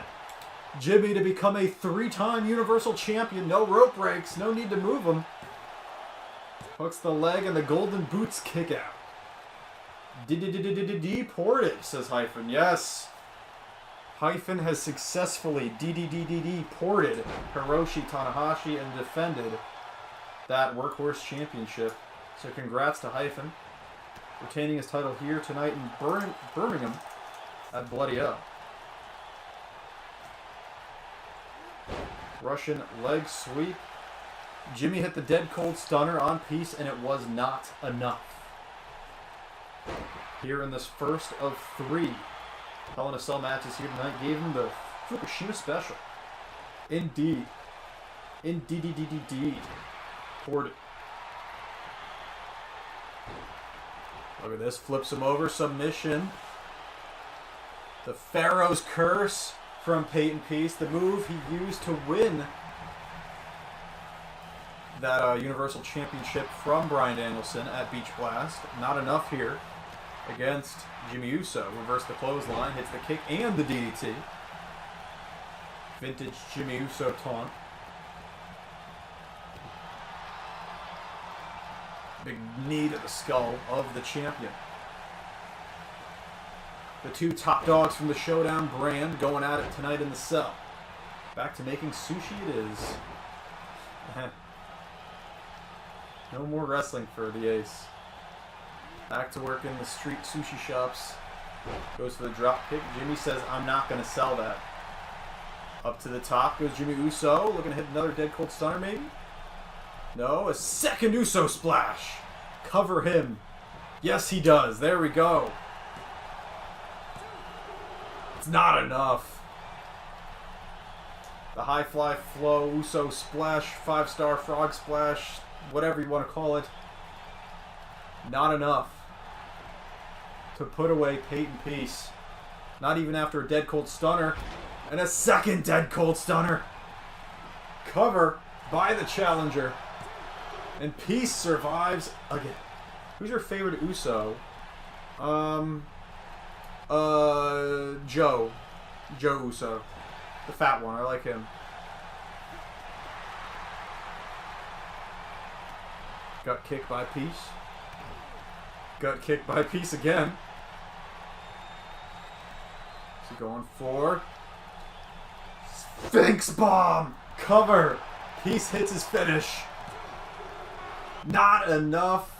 Jimmy to become a 3-time Universal Champion. No rope breaks. No need to move him. Hooks the leg and the golden boots kick out. Deported, says Hyphen. Yes. Hyphen has successfully ported Hiroshi Tanahashi and defended that Workhorse Championship. So congrats to Hyphen. Retaining his title here tonight in Birmingham at Bloody Up. Russian leg sweep. Jimmy hit the dead cold stunner on Peace and it was not enough. Here in this first of 3 Hell in a Cell matches here tonight gave him the Fukushima special. Indeed. Indeed. Ported. Look at this. Flips him over. Submission. The Pharaoh's Curse from Peyton Peace. The move he used to win that Universal Championship from Bryan Danielson at Beach Blast. Not enough here against Jimmy Uso. Reverse the clothesline. Hits the kick and the DDT. Vintage Jimmy Uso taunt. Big knee to the skull of the champion. The two top dogs from the Showdown brand going at it tonight in the cell. Back to making sushi it is. No more wrestling for the Ace. Back to work in the street sushi shops. Goes for the drop kick. Jimmy says, I'm not going to sell that. Up to the top goes Jimmy Uso. Looking to hit another dead cold stunner maybe? No, a second Uso splash. Cover him. Yes, he does. There we go. It's not enough. The high fly flow, Uso splash, 5-star frog splash, whatever you want to call it. Not enough to put away Peyton Peace. Not even after a dead cold stunner. And a second dead cold stunner. Cover by the challenger. And Peace survives again. Who's your favorite Uso? Joe Uso. The fat one. I like him. Gut kick by Peace. Gut kick by Peace again. Is he going for Sphinx Bomb? Cover. Peace hits his finish. Not enough.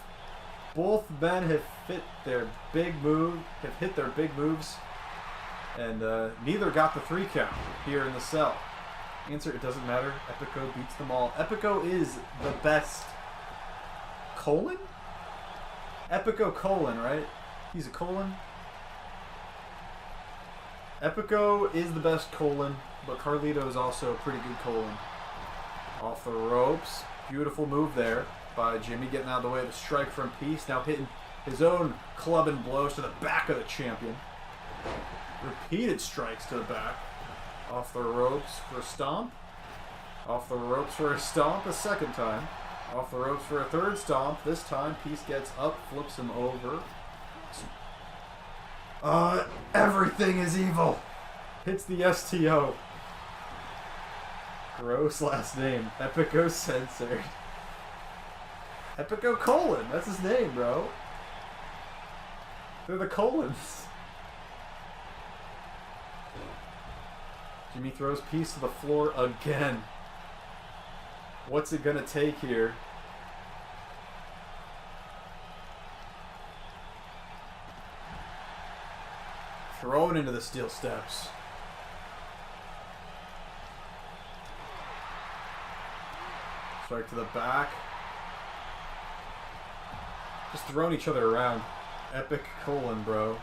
Both men have hit their big moves, and neither got the 3 count here in the cell. Answer: it doesn't matter. Epico beats them all. Epico is the best. Colon? Epico colon, right? He's a colon. Epico is the best colon, but Carlito is also a pretty good colon. Off the ropes. Beautiful move there by Jimmy, getting out of the way of the strike from Peace. Now hitting his own club and blows to the back of the champion. Repeated strikes to the back. Off the ropes for a stomp. Off the ropes for a stomp a second time. Off the ropes for a third stomp. This time Peace gets up, flips him over. Everything is evil. Hits the STO. Gross last name. Epico censored. Epico colon. That's his name, bro. They're the colons. Jimmy throws Peace to the floor again. What's it gonna take here? Thrown into the steel steps. Strike to the back. Just throwing each other around. Epic colon, bro.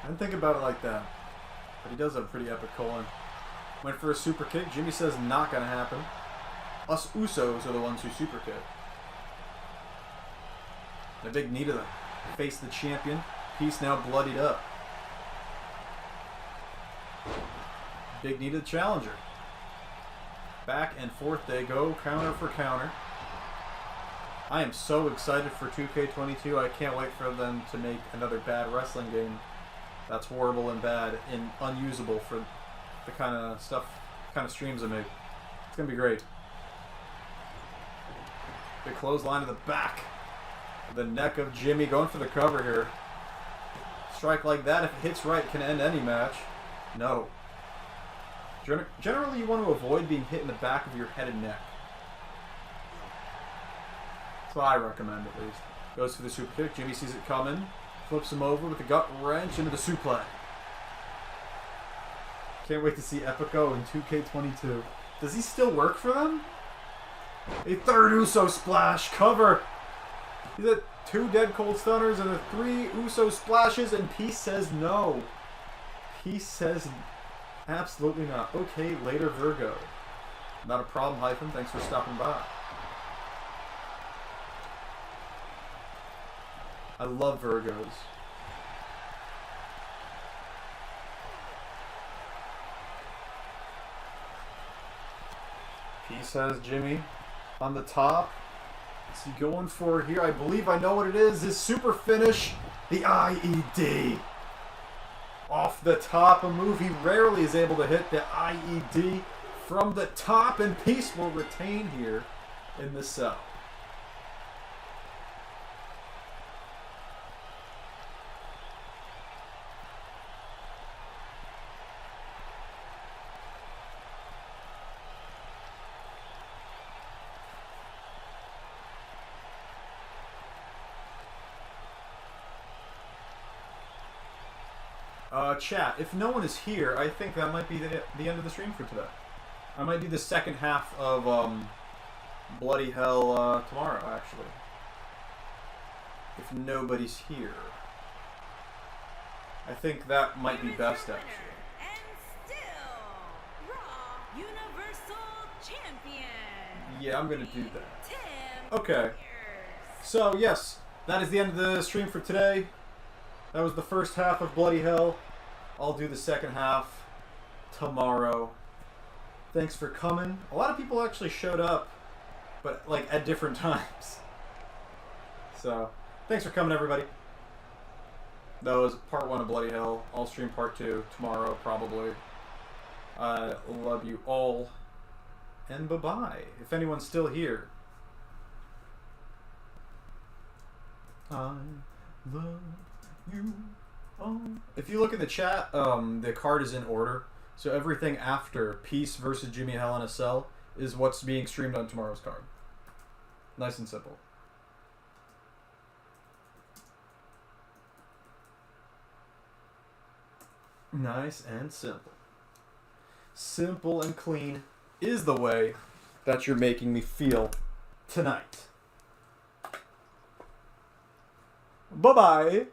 I didn't think about it like that. But he does have a pretty epic colon. Went for a super kick. Jimmy says not gonna happen. Us Usos are the ones who super kick. The big knee to the face of the champion. Peace now bloodied up. Big knee to the challenger. Back and forth they go, counter for counter. I am so excited for 2K22. I can't wait for them to make another bad wrestling game that's horrible and bad and unusable for the kind of stuff, kind of streams I make. It's gonna be great. Big clothesline to the back. The neck of Jimmy, going for the cover here. Strike like that, if it hits right, can end any match. No. Generally, you want to avoid being hit in the back of your head and neck. That's what I recommend, at least. Goes for the super kick. Jimmy sees it coming. Flips him over with a gut wrench into the suplex. Can't wait to see Epico in 2K22. Does he still work for them? A third Uso splash. Cover. He's at 2 dead cold stunners and a 3 Uso splashes, and Peace says no. Peace says absolutely not. Okay, later Virgo. Not a problem, Hyphen. Thanks for stopping by. I love Virgos. Peace has Jimmy on the top. What's he going for here? I believe I know what it is. His super finish, the IED. Off the top, a move he rarely is able to hit, the IED from the top, and Peace will retain here in the cell. Chat, if no one is here, I think that might be the end of the stream for today. I might do the second half of Bloody Hell tomorrow, actually. If nobody's here. I think that might be best, actually. And still, Raw Universal Champion. Yeah, I'm gonna do that. Tim Okay. Pierce. So, yes, that is the end of the stream for today. That was the first half of Bloody Hell. I'll do the second half tomorrow. Thanks for coming. A lot of people actually showed up, but like at different times. So, thanks for coming, everybody. That was part 1 of Bloody Hell. I'll stream part 2 tomorrow, probably. I love you all. And bye-bye. If anyone's still here. I love you all. If you look at the chat, the card is in order. So everything after Peace versus Jimmy Hell in a Cell is what's being streamed on tomorrow's card. Nice and simple. Nice and simple. Simple and clean is the way that you're making me feel tonight. Bye-bye.